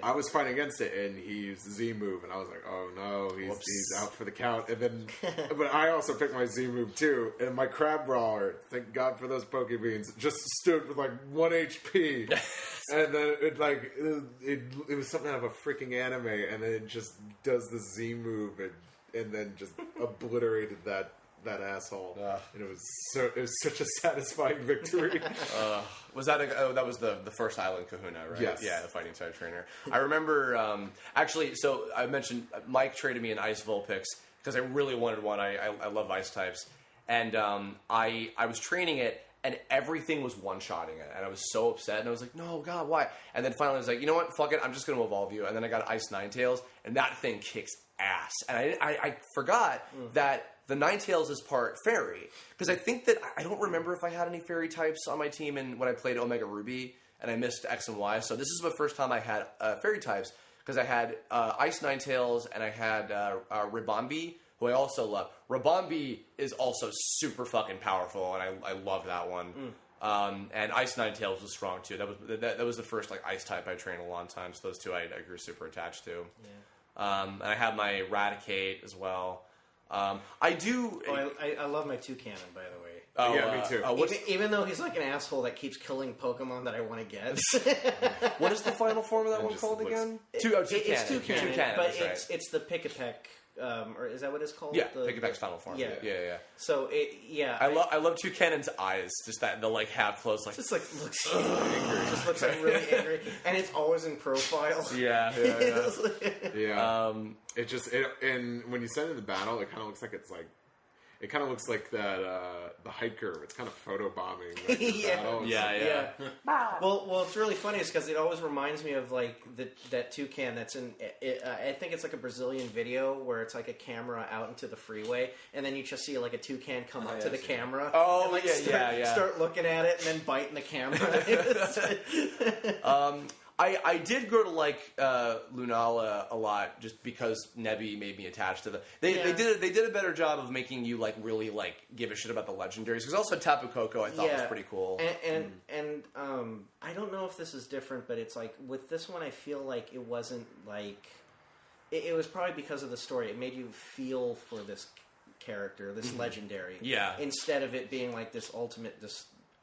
I was fighting against it, and he used the Z move, and I was like, "Oh no, he's out for the count." And then, but I also picked my Z move too, and my Crabrawler, thank God for those Pokebeans, just stood with like 1 HP, and then it was something out of a freaking anime, and then it just does the Z move, and then just obliterated that asshole, and it was such a satisfying victory. Was that that was the first Island Kahuna, right? Yes. Yeah, the fighting type trainer. I remember actually. So I mentioned Mike traded me an Ice Vulpix because I really wanted one. I love ice types, and I was training it, and everything was one-shotting it, and I was so upset, and I was like, no, God, why? And then finally I was like, you know what, fuck it, I'm just going to evolve you, and then I got Ice Ninetales, and that thing kicks ass, and I forgot that the Ninetales is part fairy, because I think that, I don't remember if I had any fairy types on my team when I played Omega Ruby, and I missed X and Y, so this is the first time I had fairy types, because I had Ice Ninetales, and I had Ribombee, who I also love. Ribombee is also super fucking powerful, and I love that one. And Ice Ninetales was strong too. That was the first like ice type I trained a long time. So those two I grew super attached to. Yeah. And I have my Raticate as well. I do. I love my Toucannon, by the way. Oh, yeah, me too. Even though he's like an asshole that keeps killing Pokemon that I want to get. What is the final form of that one called again? It's Toucannon. Toucannon, but right. it's the Pick-a-Peck. Or is that what it's called? Yeah, Pick-a-Peck's final form. Yeah. So I love Toucannon's eyes. Just that the like half closed, like just like looks angry. It just looks like really angry, and it's always in profile. Yeah. And when you send it in the battle, it kind of looks like it kind of looks like that the hiker. It's kind of photobombing. Battle. Yeah. Well, what's really funny is because it always reminds me of like that toucan that's in. I think it's like a Brazilian video where it's like a camera out into the freeway, and then you just see like a toucan come up to the camera. Oh, and, like, start looking at it and then biting the camera. I did grow to like Lunala a lot just because Nebby made me attached to them. They did a better job of making you like really like give a shit about the legendaries, because also Tapu Koko I thought was pretty cool. And I don't know if this is different, but it's like with this one I feel like it wasn't like it was probably because of the story. It made you feel for this character, this legendary, instead of it being like this ultimate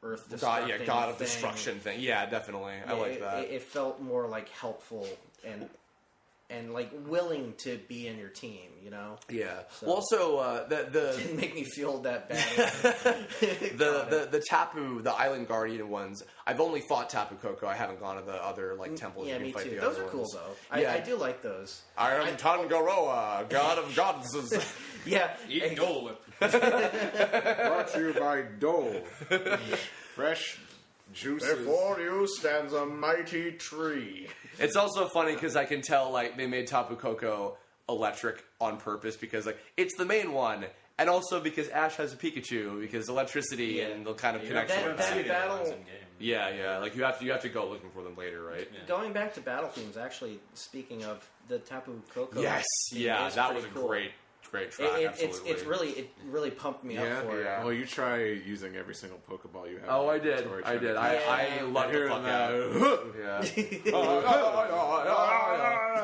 Earth destructing God of destruction thing. Yeah, definitely. I like that. It felt more like helpful and like willing to be in your team, you know? Yeah. So, well, also the didn't make me feel that bad. the Tapu, the Island Guardian ones. I've only fought Tapu Koko. I haven't gone to the other like temples. Yeah, you can me fight too. the Those other are cool ones. though. I do like those. I am Tangaroa, god of gods. Yeah, eating Dole Whip. Brought to you by Dole. Fresh juices. Before you stands a mighty tree. It's also funny because I can tell like they made Tapu Koko electric on purpose because like it's the main one And also because Ash has a Pikachu, because electricity and the kind of connection. That battle. Yeah. Like you have to go looking for them later, right? Yeah. Going back to battle themes, actually, speaking of the Tapu Koko. Yes, that was a cool. great track. Absolutely. It really pumped me up for it. Well, you try using every single Pokeball you have. Oh, I did. I loved the fuck out.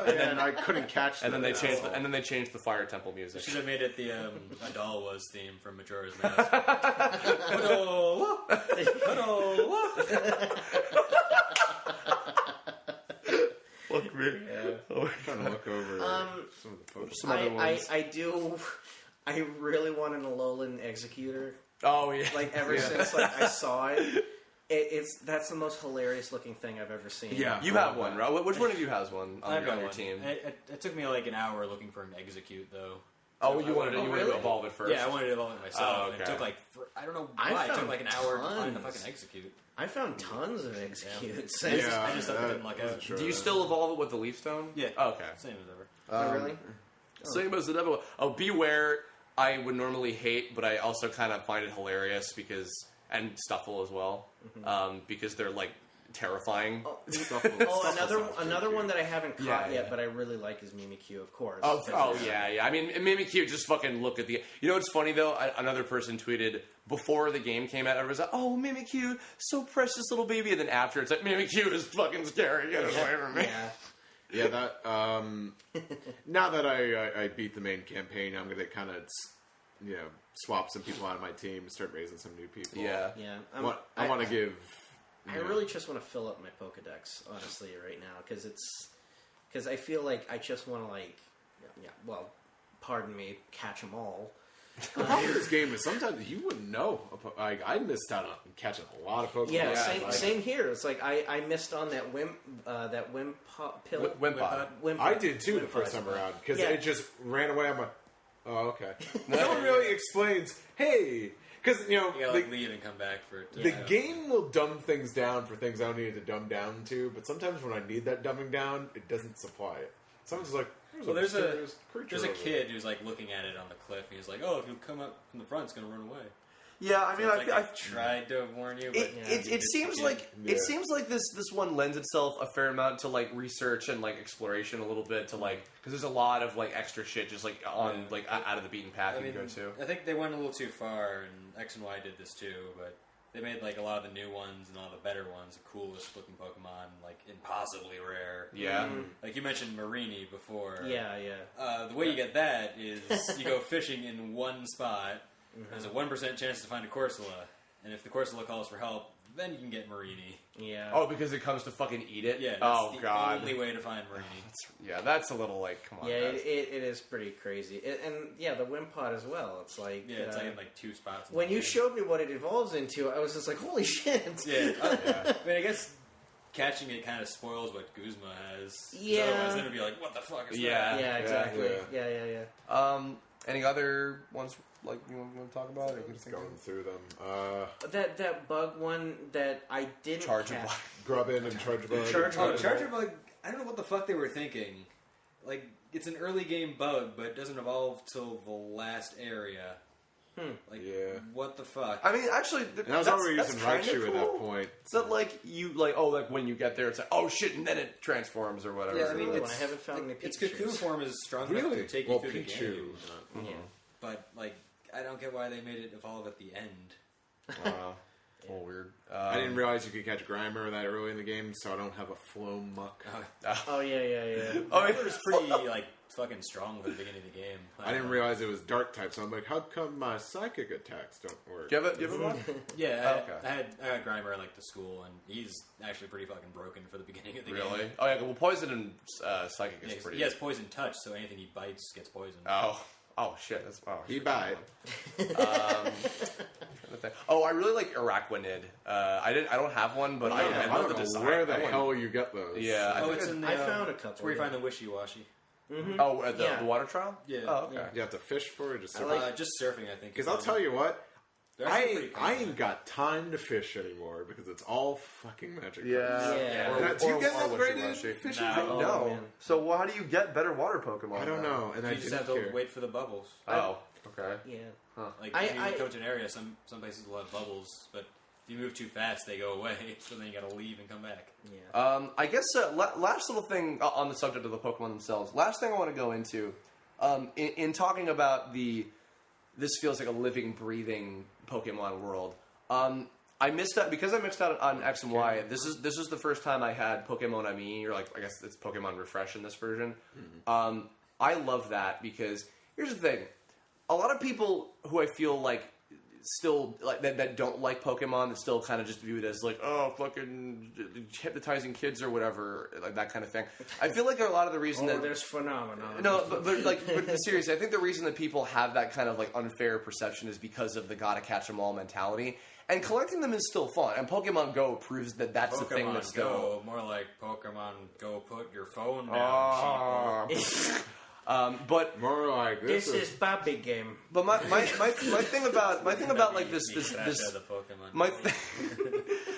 And then I couldn't catch them. And then they changed the Fire Temple music. Should have made it the Adal was theme from Majora's Mask. Look me. I'm trying to look over some of the Pokemon. Some other ones. I really want an Alolan Executor. Oh yeah. Like ever since I saw it. That's the most hilarious looking thing I've ever seen. Yeah, you have one, right? Which one of you has one on your team? It took me like an hour looking for an Execute, though. Oh, you wanted to evolve it first? Yeah, I wanted to evolve it myself. Oh, okay. It took I don't know why, it took like an hour to find the fucking Execute. I found tons of Executes. I just didn't like it. Do you still evolve it with the Leaf Stone? Yeah. Oh, okay. Same as ever. Oh, really? Same as it ever was. Oh, Beware, I would normally hate, but I also kind of find it hilarious and Stuffle as well, because they're like terrifying. Another one that I haven't caught yet, but I really like is Mimikyu, of course. Yeah. I mean, Mimikyu, just fucking look at the... You know what's funny, though? Another person tweeted, before the game came out, everyone was like, oh, Mimikyu, so precious little baby. And then after, it's like, Mimikyu is fucking scary. Get away from me. Yeah, that... now that I beat the main campaign, I'm going to kind of... swap some people out of my team, start raising some new people. Yeah. I want to give... I really just want to fill up my Pokedex, honestly, right now, because I feel like I just want to, pardon me, catch them all. The problem with this game is sometimes you wouldn't know. I missed out on catching a lot of Pokemon. Yeah, same here. It's like I missed on that Wimpod. I did too the first time around, because it just ran away. I'm like, oh, okay. No one really explains, hey... Because, you gotta leave and come back for it. The game will dumb things down for things I don't need it to dumb down to, but sometimes when I need that dumbing down, it doesn't supply it. Sometimes like, there's a kid who's like looking at it on the cliff, and he's like, oh, if you come up from the front, it's going to run away. Yeah, I mean, I've tried to warn you, but it seems like this one lends itself a fair amount to like research and like exploration a little bit to like because there's a lot of like extra shit just like on like out of the beaten path you can go to. I think they went a little too far, and X and Y did this too, but they made like a lot of the new ones and all the better ones, the coolest looking Pokemon, like impossibly rare. Yeah, like you mentioned Marini before. Yeah. The way you get that is you go fishing in one spot. There's a 1% chance to find a Corsola, and if the Corsola calls for help, then you can get Marini. Yeah. Oh, because it comes to fucking eat it? Yeah. That's the only way to find Marini. That's a little like, come on. Yeah, it is pretty crazy. The Wimpod as well. It's like... Yeah, it's like in like 2 spots. When you showed me what it evolves into, I was just like, holy shit. Yeah. I mean, I guess catching it kind of spoils what Guzma has. Yeah. Otherwise, then it'd be like, what the fuck is that? Yeah, exactly. Yeah. Any other ones like you want to talk about? Or just going through them. That bug one that I didn't catch. Grubbin and Chargebug. Chargebug, I don't know what the fuck they were thinking. Like, it's an early game bug, but it doesn't evolve till the last area. Like, what the fuck? I mean, actually, and I was already using Raichu at that point. So like you like when you get there, it's like oh shit, and then it transforms or whatever. Yeah, I mean, I haven't found any its cocoon form is strong enough to take you through the game. Yeah, but like, I don't get why they made it evolve at the end. Wow. It's a little weird. I didn't realize you could catch Grimer that early in the game, so I don't have a Flow Muck. Oh yeah. Oh, it was pretty like fucking strong at the beginning of the game. I didn't realize it was Dark type, so I'm like, how come my psychic attacks don't work? Do you have it one? Yeah, I had Grimer like the school, and he's actually pretty fucking broken for the beginning of the game. Really? Oh yeah. Well, poison and psychic is pretty. He has poison touch, so anything he bites gets poisoned. Oh shit! That's he bite. I really like Araquanid. I don't have one, but I love the design. Where the hell you get those? Yeah, I found a couple. It's where you find the wishy-washy. Mm-hmm. Oh, at the water trial? Yeah. Oh, okay. You have to fish for it? Just surfing? Just surfing, I think. Because I'll tell you what, I ain't got time to fish anymore because it's all fucking magic. Yeah. Do you get upgraded fishing? No. So how do you get better water Pokemon? I don't know. And you just have to wait for the bubbles. Okay. Yeah. Huh. Like if you coach an area, some places will have bubbles, but if you move too fast, they go away. So then you got to leave and come back. Yeah. I guess last little thing on the subject of the Pokemon themselves. Last thing I want to go into in talking about this feels like a living, breathing Pokemon world. I missed out because I missed out on X and Y. This is the first time I had Pokemon Ami, or like I guess it's Pokemon Refresh in this version. Mm-hmm. I love that because here's the thing: a lot of people who I feel like still like that don't like Pokemon, that still kind of just view it as like, oh, fucking hypnotizing kids or whatever, like that kind of thing. I feel like a lot of the reason that there's phenomenon. No, but seriously, I think the reason that people have that kind of like unfair perception is because of the gotta catch them all mentality. And collecting them is still fun, and Pokemon Go proves that that's the thing that's still... more like Pokemon Go put your phone down, but more like this is Bobby game. But my thing about like this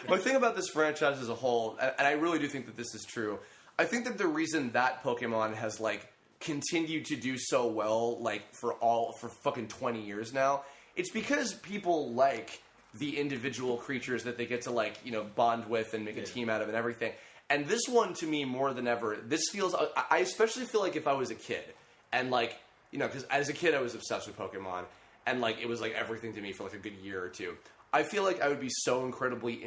my thing about this franchise as a whole, and I really do think that this is true. I think that the reason that Pokemon has like continued to do so well, like for fucking 20 years now, it's because people like the individual creatures that they get to like, you know, bond with and make a team out of and everything. And this one, to me, more than ever, this feels... I especially feel like if I was a kid, and like, you know, because as a kid I was obsessed with Pokemon, and like it was like everything to me for like a good year or two. I feel like I would be so incredibly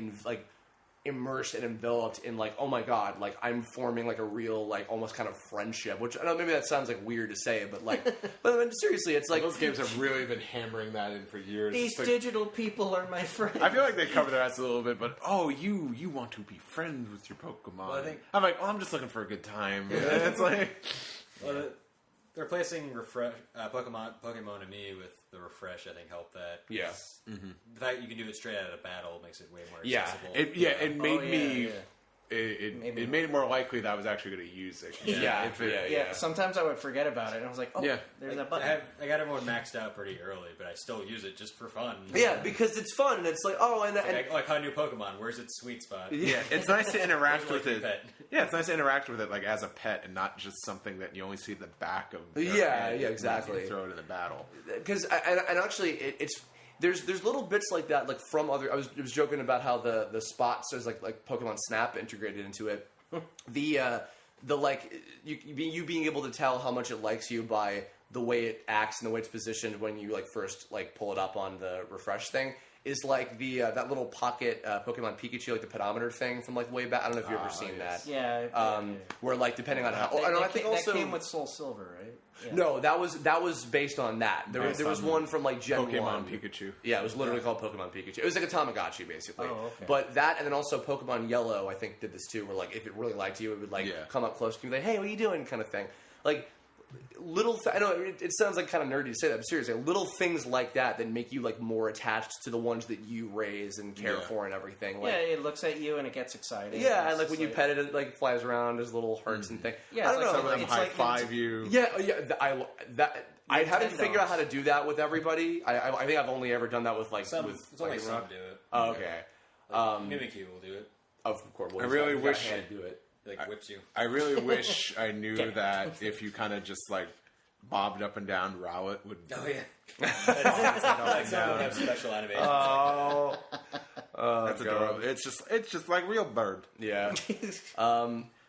immersed and enveloped in like, oh my god, like I'm forming like a real like almost kind of friendship, which I know maybe that sounds like weird to say, but like, but I mean, seriously, it's like those games have really been hammering that in for years. These digital people are my friends. I feel like they cover their ass a little bit, but you want to be friends with your Pokemon. Well, I'm like, oh, I'm just looking for a good time. It's like, well, they're replacing Pokemon and Me with the Refresh. I think helped that. Yeah. Mm-hmm. The fact you can do it straight out of battle makes it way more accessible. It made me. It made it more likely that I was actually going to use it. Yeah. Sometimes I would forget about it, and I was like, oh, there's that button. I got everyone maxed out pretty early, but I still use it just for fun. Yeah, because it's fun, and it's like, oh, and like how new Pokemon, where's its sweet spot? Yeah, it's nice to interact with it. Yeah, it's nice to interact with it like as a pet, and not just something that you only see the back of. Exactly. You throw it in the battle. Because and actually, it's. There's little bits like that, like from other. I was joking about how the spots there's like Pokemon Snap integrated into it. The like you being able to tell how much it likes you by the way it acts and the way it's positioned when you like first like pull it up on the refresh thing is like the that little pocket Pokemon Pikachu, like the pedometer thing from like way back. I don't know if you've ever seen that. Yeah. Where like depending on how. I think also that came with Soul Silver, right? Yeah. No, that was based on that. There was one from like Gen 1. Pokemon Pikachu. Yeah, it was literally called Pokemon Pikachu. It was like a Tamagotchi, basically. Oh, okay. But that, and then also Pokemon Yellow, I think, did this too, where like if it really liked you, it would like come up close to you and be like, hey, what are you doing, kind of thing. Like, I know it sounds like kind of nerdy to say that, but seriously, little things like that make you like more attached to the ones that you raise and care for and everything. Like, it looks at you and it gets excited. Yeah, and like when you pet it I flies around as little hearts and things. Yeah, I don't know. Some of them high five you. Yeah. I haven't figured out how to do that with everybody. I think I've only ever done that with like some do it. Oh, okay. Mimikyu will do it. Of course. I really wish to do it. Like whips you. I really wish I knew that if you kind of just like bobbed up and down, Rowlet would. Oh yeah. Like some of them have special animations. Oh, that's adorable. It's just like real bird. Yeah.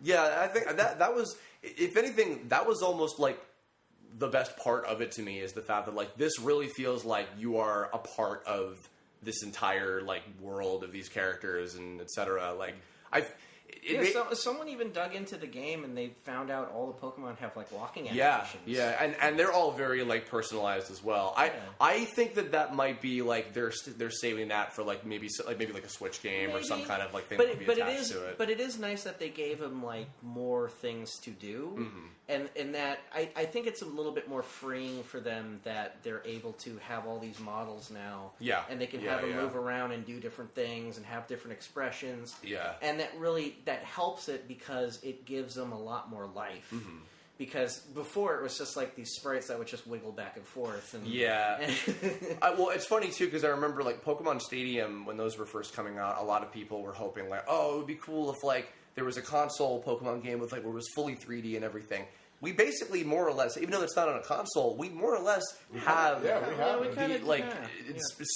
Yeah. I think that was, if anything, that was almost like the best part of it to me is the fact that like this really feels like you are a part of this entire like world of these characters and etc. Like someone even dug into the game and they found out all the Pokemon have like walking animations. Yeah, and they're all very like personalized as well. I think that might be like they're saving that for like maybe like a Switch game or some kind of like thing that would be attached to it. But it is nice that they gave them like more things to do, and that I think it's a little bit more freeing for them that they're able to have all these models now. Yeah, and they can have them move around and do different things and have different expressions. Yeah, and that helps it because it gives them a lot more life. Mm-hmm. Because before it was just like these sprites that would just wiggle back and forth. And, well, it's funny too because I remember like Pokemon Stadium when those were first coming out. A lot of people were hoping like, oh, it would be cool if like there was a console Pokemon game with like where it was fully 3D and everything. we basically more or less, even though it's not on a console, we more or less have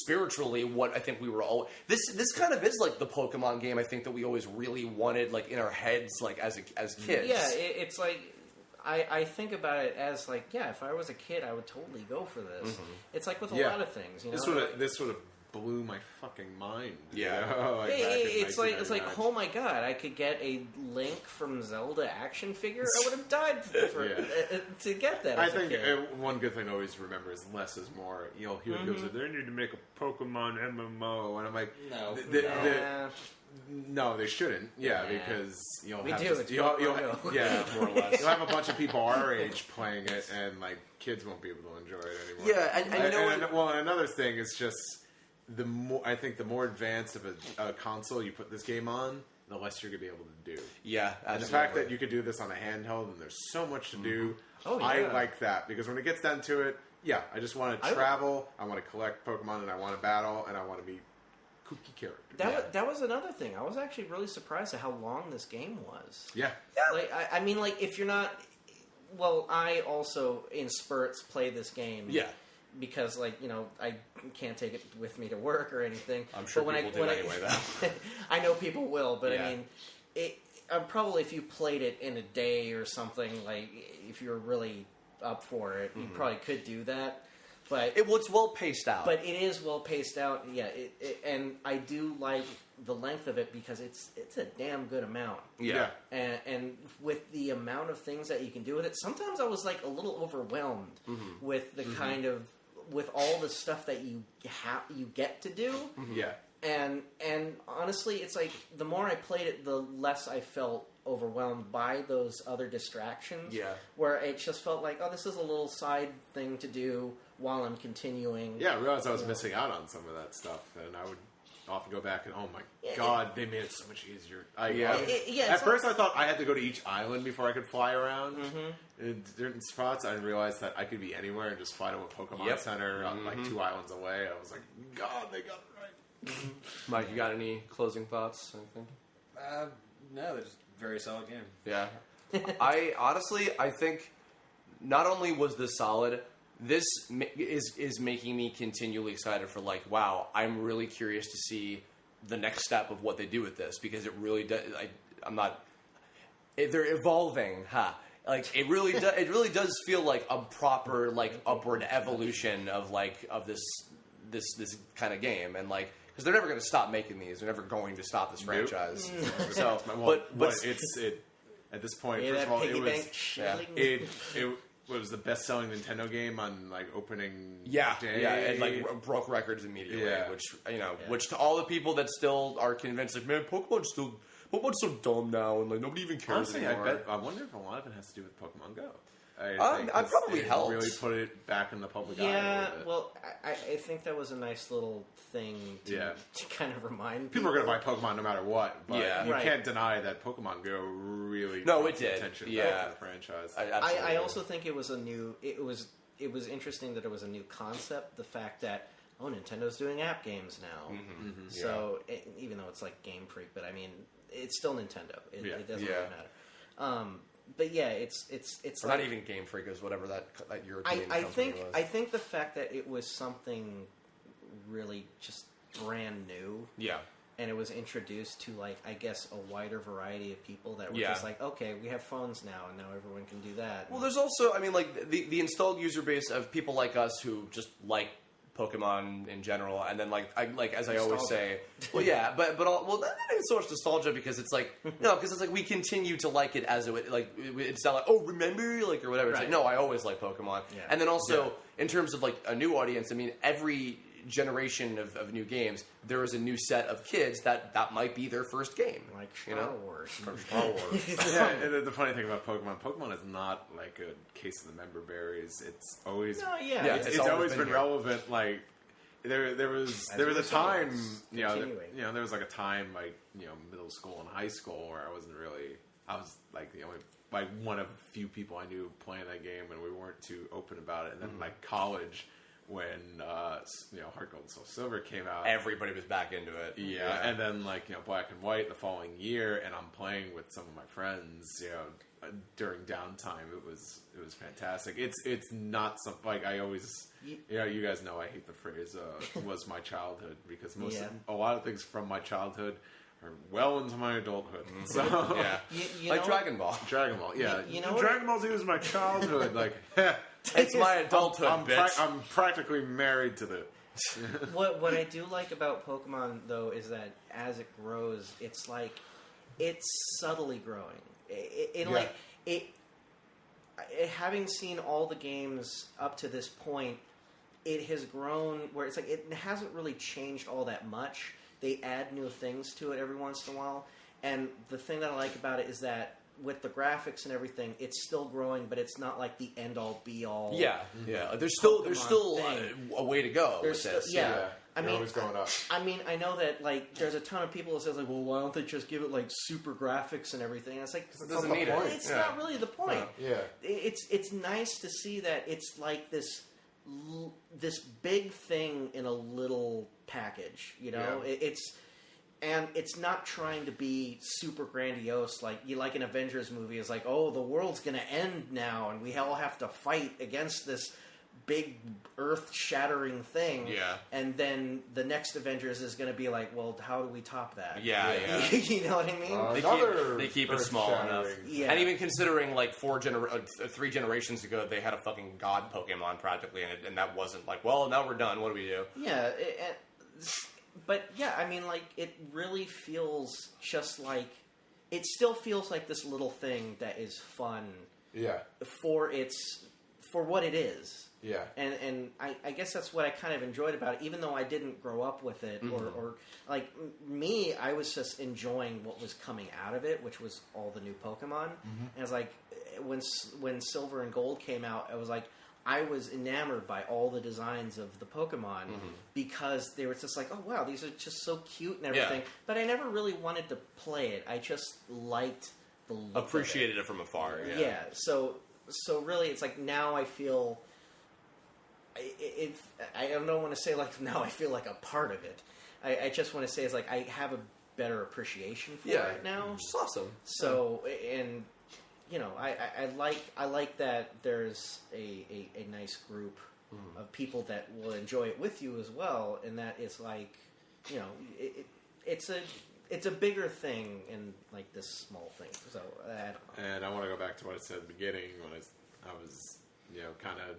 spiritually what I think we were all. This kind of is like the Pokemon game I think that we always really wanted, like in our heads, like as kids. Yeah, it's like. I think about it as like, yeah, if I was a kid, I would totally go for this. Mm-hmm. It's like with a lot of things, you know. This would have blew my fucking mind. Yeah, you know? It's like, oh my god, I could get a Link from Zelda action figure. I would have died to get that. I think one good thing to always remember is less is more. You'll hear people say they need to make a Pokemon MMO, and I'm like, no, they shouldn't. Yeah, because you'll have more or less. You'll have a bunch of people our age playing it, and like kids won't be able to enjoy it anymore. Yeah, and another thing is just I think the more advanced of a console you put this game on, the less you're gonna be able to do. Yeah, absolutely. And the fact that you could do this on a handheld and there's so much to do, I like that because when it gets down to it, I just want to travel, I want to collect Pokemon, and I want to battle, and I want to be kooky character. That was another thing. I was actually really surprised at how long this game was. Yeah. Like I mean, like if you're not, well, I also in spurts play this game. Yeah. Because like I can't take it with me to work or anything. I'm sure people do anyway. Though I know people will, but I mean, probably if you played it in a day or something, like if you're really up for it, you probably could do that. But it's well paced out. But it is well paced out, yeah. And I do like the length of it because it's a damn good amount. Yeah. And with the amount of things that you can do with it, sometimes I was like a little overwhelmed with the kind of with all the stuff that you get to do. Yeah. And honestly, it's like the more I played it, the less I felt overwhelmed by those other distractions. Yeah. Where it just felt like, oh, this is a little side thing to do while I'm continuing. Yeah, I realized I was missing out on some of that stuff, and I would often go back and, oh my god, they made it so much easier. At first I thought I had to go to each island before I could fly around. In certain spots, I realized that I could be anywhere and just fly to a Pokemon Center like 2 islands away. I was like, God, they got it right. Mike, you got any closing thoughts? Anything? No, it's a very solid game. Yeah. I think not only was this solid, this is making me continually excited for like, wow, I'm really curious to see the next step of what they do with this because it really does. They're evolving, Like it really does. It really does feel like a proper like upward evolution of this kind of game, and like because they're never going to stop making these. They're never going to stop this franchise. So, but it's at this point. First of all, it was the best-selling Nintendo game on like opening day. Yeah, and like broke records immediately. Which to all the people that still are convinced, like, man, Pokemon's so dumb now, and like nobody even cares anymore. I wonder if a lot of it has to do with Pokemon Go. I probably helped. Really put it back in the public eye. Yeah, well, I think that was a nice little thing to kind of remind people. Are going to buy Pokemon no matter what, but you can't deny that Pokemon Go really it did. Attention to the franchise. I also think it was it was interesting that it was a new concept. The fact that Nintendo's doing app games now. So even though it's like Gamefreak, but I mean it's still Nintendo. It doesn't really matter. But yeah, it's or like, not even Game Freak is whatever that European company was. I think the fact that it was something really just brand new. Yeah. And it was introduced to like I guess a wider variety of people that were just like, okay, we have phones now, and now everyone can do that. Well, there's also, I mean, like the installed user base of people like us who just like Pokemon in general, and then as I always say, well, yeah, but not even so much nostalgia because it's like because it's like we continue to like it as it's not like remember or whatever. It's like no, I always like Pokemon, and then also in terms of like a new audience, I mean every generation of new games, there is a new set of kids that might be their first game, like Star Wars. And the funny thing about Pokemon is not like a case of the member berries. It's always it's always been relevant. Like there was a time there was like a time like middle school and high school where I was like the only like one of few people I knew playing that game, and we weren't too open about it. And then like college, when Heart Gold and Soul Silver came out. Everybody was back into it. Yeah, and then Black and White the following year, and I'm playing with some of my friends. During downtime, it was fantastic. It's not something like I always. You guys know I hate the phrase "was my childhood" because a lot of things from my childhood are well into my adulthood. So like Dragon Ball. Yeah. You know Dragon Ball Z was my childhood. Like it's my adulthood. I'm practically married to the. What I do like about Pokemon though is that as it grows, it's subtly growing. Having seen all the games up to this point, it has grown where it's like it hasn't really changed all that much. They add new things to it every once in a while, and the thing that I like about it is that with the graphics and everything, it's still growing, but it's not like the end all be all. Yeah. There's still a way to go. There's with this. I mean, always going up. I mean, I know that there's a ton of people that says well, why don't they just give it super graphics and everything? And it's like it doesn't need it. It's not really the point. Yeah. It's nice to see that it's like this big thing in a little package. It's not trying to be super grandiose like an Avengers movie is like, oh, the world's going to end now and we all have to fight against this big earth-shattering thing. Yeah. And then the next Avengers is going to be like, well, how do we top that? Yeah. You know what I mean? They keep it small enough. Yeah. And even considering 3 generations ago, they had a fucking god Pokemon practically, and that wasn't like, well, now we're done. What do we do? Yeah. But yeah, I mean, it really feels just like it still feels like this little thing that is fun. Yeah. For what it is. Yeah. And I guess that's what I kind of enjoyed about it, even though I didn't grow up with it, or me, I was just enjoying what was coming out of it, which was all the new Pokemon. And it's like when Silver and Gold came out, I was like, I was enamored by all the designs of the Pokemon because they were just like, oh wow, these are just so cute and everything. Yeah. But I never really wanted to play it. I just liked the look Appreciated of it from afar. Yeah. So really, it's like now I feel. I don't want to say now I feel like a part of it. I just want to say it's like I have a better appreciation for it now. It's awesome. So and I like that there's a nice group of people that will enjoy it with you as well, and that it's like it's a bigger thing in this small thing. So I don't know. And I want to go back to what I said at the beginning when I was kind of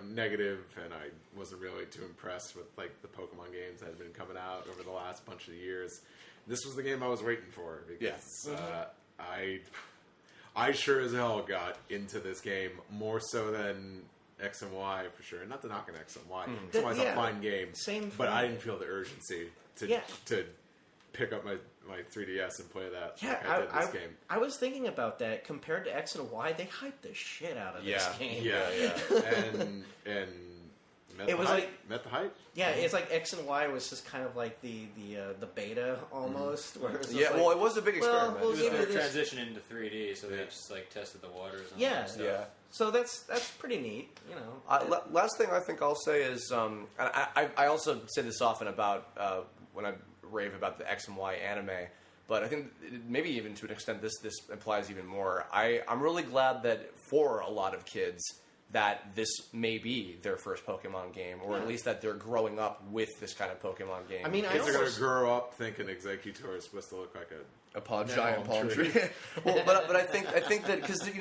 negative, and I wasn't really too impressed with the Pokemon games that had been coming out over the last bunch of years. This was the game I was waiting for because I sure as hell got into this game more so than X and Y for sure. Not to knock on X and Y. X and Y is a fine game, but I didn't feel the urgency to pick up my 3DS and play that I did this game. I was thinking about that. Compared to X and Y, they hyped the shit out of this game. And met the hype. Yeah, it's like X and Y was just kind of like the beta almost. Where it was it was a big experiment. It was their transition into 3D, so they just tested the waters. On that stuff. Yeah. So that's pretty neat, Last thing I think I'll say is, I also say this often about when I rave about the X and Y anime, but I think maybe even to an extent this applies even more. I'm really glad that for a lot of kids that this may be their first Pokemon game, or at least that they're growing up with this kind of Pokemon game. I mean, kids are going to grow up thinking Exeggutor is supposed to look like a giant palm tree. Well, but I think that because a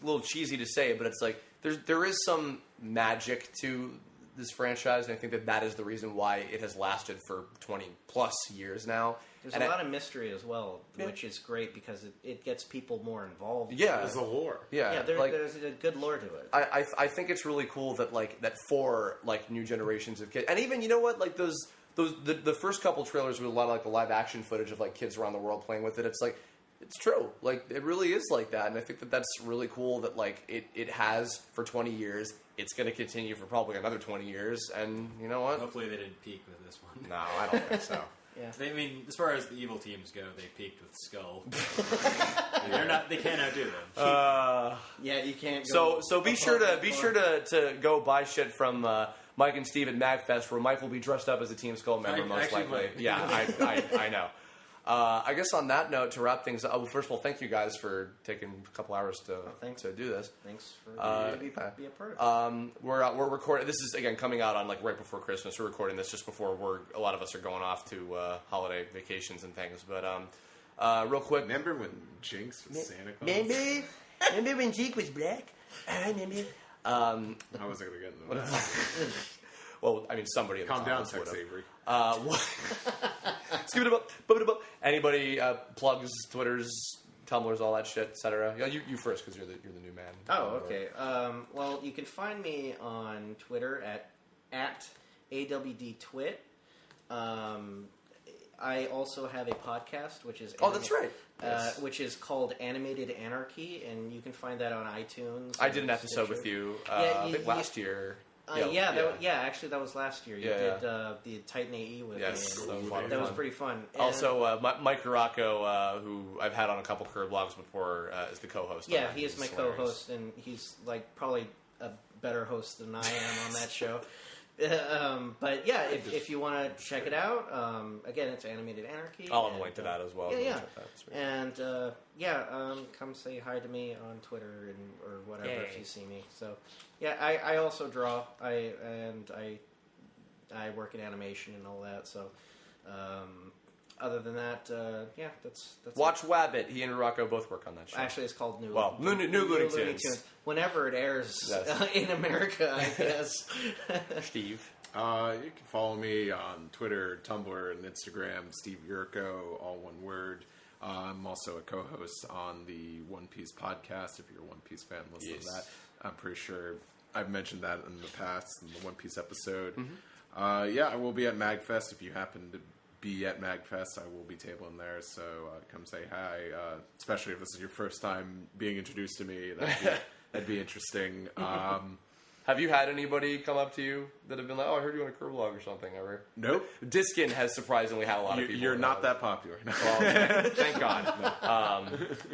little cheesy to say, but it's like there is some magic to this franchise, and I think that is the reason why it has lasted for 20 plus years now. There's a lot of mystery as well, which is great because it gets people more involved. Yeah, there's a lore. Yeah, there's a good lore to it. I think it's really cool that that for new generations of kids, and even the first couple trailers with a lot of the live action footage of kids around the world playing with it. It's true. It really is like that, and I think that's really cool that it has for 20 years. It's going to continue for probably another 20 years, and you know what? Hopefully they didn't peak with this one. No, I don't think so. Yeah. I mean, as far as the evil teams go, they peaked with Skull. They can't outdo them. Yeah, you can't. Go So be sure to go buy shit from Mike and Steve at MagFest, where Mike will be dressed up as a Team Skull member most likely. Yeah, I know. I guess on that note, to wrap things up, first of all, thank you guys for taking a couple hours to do this. Thanks for be a part of it. We're recording. This is again coming out on like right before Christmas. We're recording this just before a lot of us are going off to holiday vacations and things. But real quick, Remember when Jinx was Santa Claus? Remember when Zeke was black? I remember. I wasn't going to get into that. Well, I mean, somebody in the Calm down, comments Tex would've. Avery. Anybody plugs, Twitters, Tumblrs, all that shit, etc. Yeah, you first because you're the new man. Oh, okay. Well, you can find me on Twitter at AWDTwit. I also have a podcast, which is that's right. Which is called Animated Anarchy, and you can find that on iTunes. I did an episode with you. I think last year. Actually, that was last year. You did the Titan AE with me. And that was pretty fun. And Also, Mike Yurko, who I've had on a couple Kirblogs before, is the co-host. Yeah, he is my co-host, and he's like probably a better host than I am on that show. But yeah, if you want to check it out, again, it's Animated Anarchy. I'll have a link to that as well. Yeah. And come say hi to me on Twitter or whatever if you see me. So yeah, I also draw. I work in animation and all that. So other than that, that's Watch Wabbit. He and Rocco both work on that show. Actually, it's called New Looney Tunes. Whenever it airs in America, I guess. Steve. You can follow me on Twitter, Tumblr, and Instagram, Steve Yurko, all one word. I'm also a co-host on the One Piece podcast. If you're a One Piece fan, listen to that. I'm pretty sure I've mentioned that in the past in the One Piece episode. Mm-hmm. I will be at MagFest. If you happen to be at MagFest, I will be tabling there, so come say hi, especially if this is your first time being introduced to me. That'd be interesting. Have you had anybody come up to you that have been like, "Oh, I heard you on a Kirblog or something"? Ever? Nope. Diskin has surprisingly had a lot of people. You're not that popular. Well, thank God.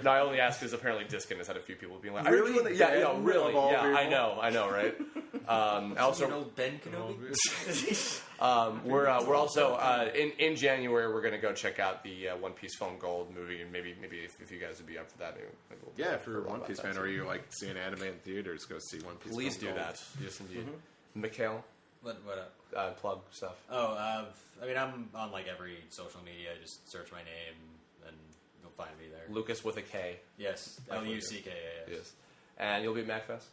No, I only ask because apparently Diskin has had a few people being like, "Really? Really? I know, right?" Also, old Ben Kenobi. We're also in January. We're going to go check out the One Piece Film Gold movie, and maybe if you guys would be up for that, maybe we'll if you're a One Piece fan, or you like seeing anime in theaters, go see One Piece. Please Film do Gold. that. Yes, indeed. Mm-hmm. Mikhail, What up? Plug stuff. I mean, I'm on like every social media. Just search my name, and you'll find me there. Lucas with a K. Yes, Lucka. Yes. And you'll be at MagFest?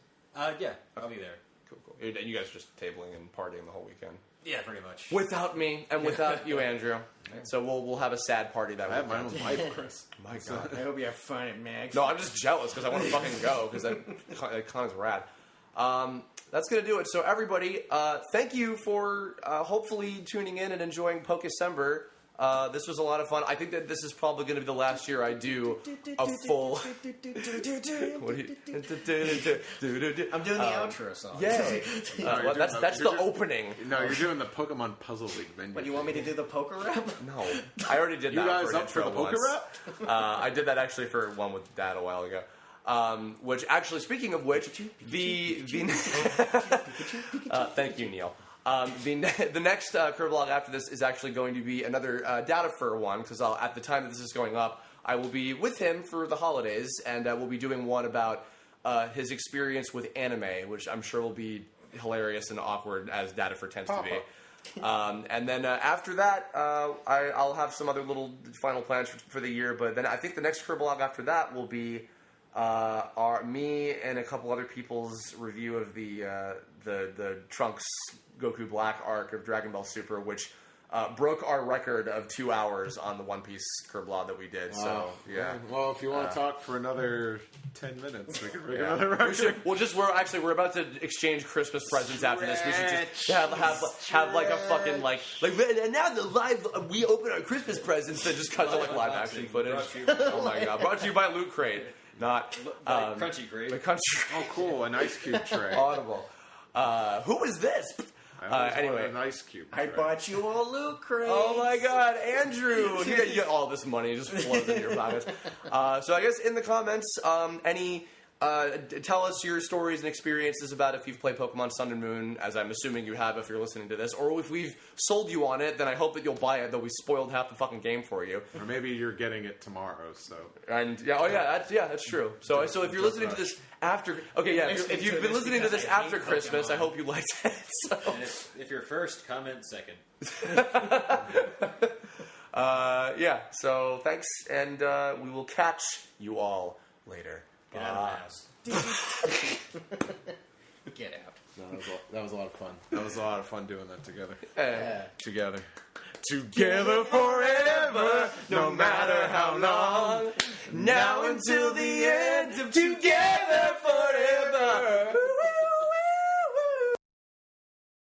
Yeah, I'll be there. Cool. And you guys are just tabling and partying the whole weekend? Yeah, pretty much. Without me and without you, Andrew. So we'll have a sad party that weekend. I have my own life, Chris. My God. I hope you have fun at Mag. No, I'm just jealous because I want to fucking go because that con is rad. That's going to do it. So everybody, thank you for hopefully tuning in and enjoying Pokécember. This was a lot of fun. I think that this is probably going to be the last year I do a full... What are you... I'm doing the outro song. Yay! That's the opening. No, you're doing the Pokemon Puzzle League menu. But you want me to do the poker rap? No. I already did that. You guys for an up for the intro poker once. rap? I did that actually for one with Dad a while ago. Which actually, speaking of which, thank you, Neil. The next Kirblog after this is actually going to be another data for one, because at the time that this is going up, I will be with him for the holidays, and we'll be doing one about his experience with anime, which I'm sure will be hilarious and awkward as data for tends to be. And then after that, I'll have some other little final plans for the year, but then I think the next Kirblog after that will be me and a couple other people's review of the Trunks Goku Black arc of Dragon Ball Super, which broke our record of 2 hours on the One Piece Kirblog that we did. So yeah. Well, if you want to talk for another 10 minutes, we can break another record. We're about to exchange Christmas presents after this. We should just have like a fucking like and now the live we open our Christmas presents that just cut to like live action footage. Oh my God! Brought to you by Loot Crate. Not Crunchy Crate. The country. Oh, cool! An ice cube tray. Audible. Who is this? Anyway, an ice cube. I bought you all loot crates. Oh my God, Andrew! You get all this money just flows into your pockets. So I guess in the comments, tell us your stories and experiences about if you've played Pokemon Sun and Moon, as I'm assuming you have if you're listening to this, or if we've sold you on it, then I hope that you'll buy it, though we spoiled half the fucking game for you. Or maybe you're getting it tomorrow, so... And, that's true. So if you're listening to this after... Okay, yeah, if you've been listening to this after Christmas, I hope you liked it. So. And if you're first, comment second. So thanks, and we will catch you all later. Get out of the house. Get out. No, that was a lot of fun. That was a lot of fun doing that together. Together. Together forever, no matter how long. Now until the end of Together Forever.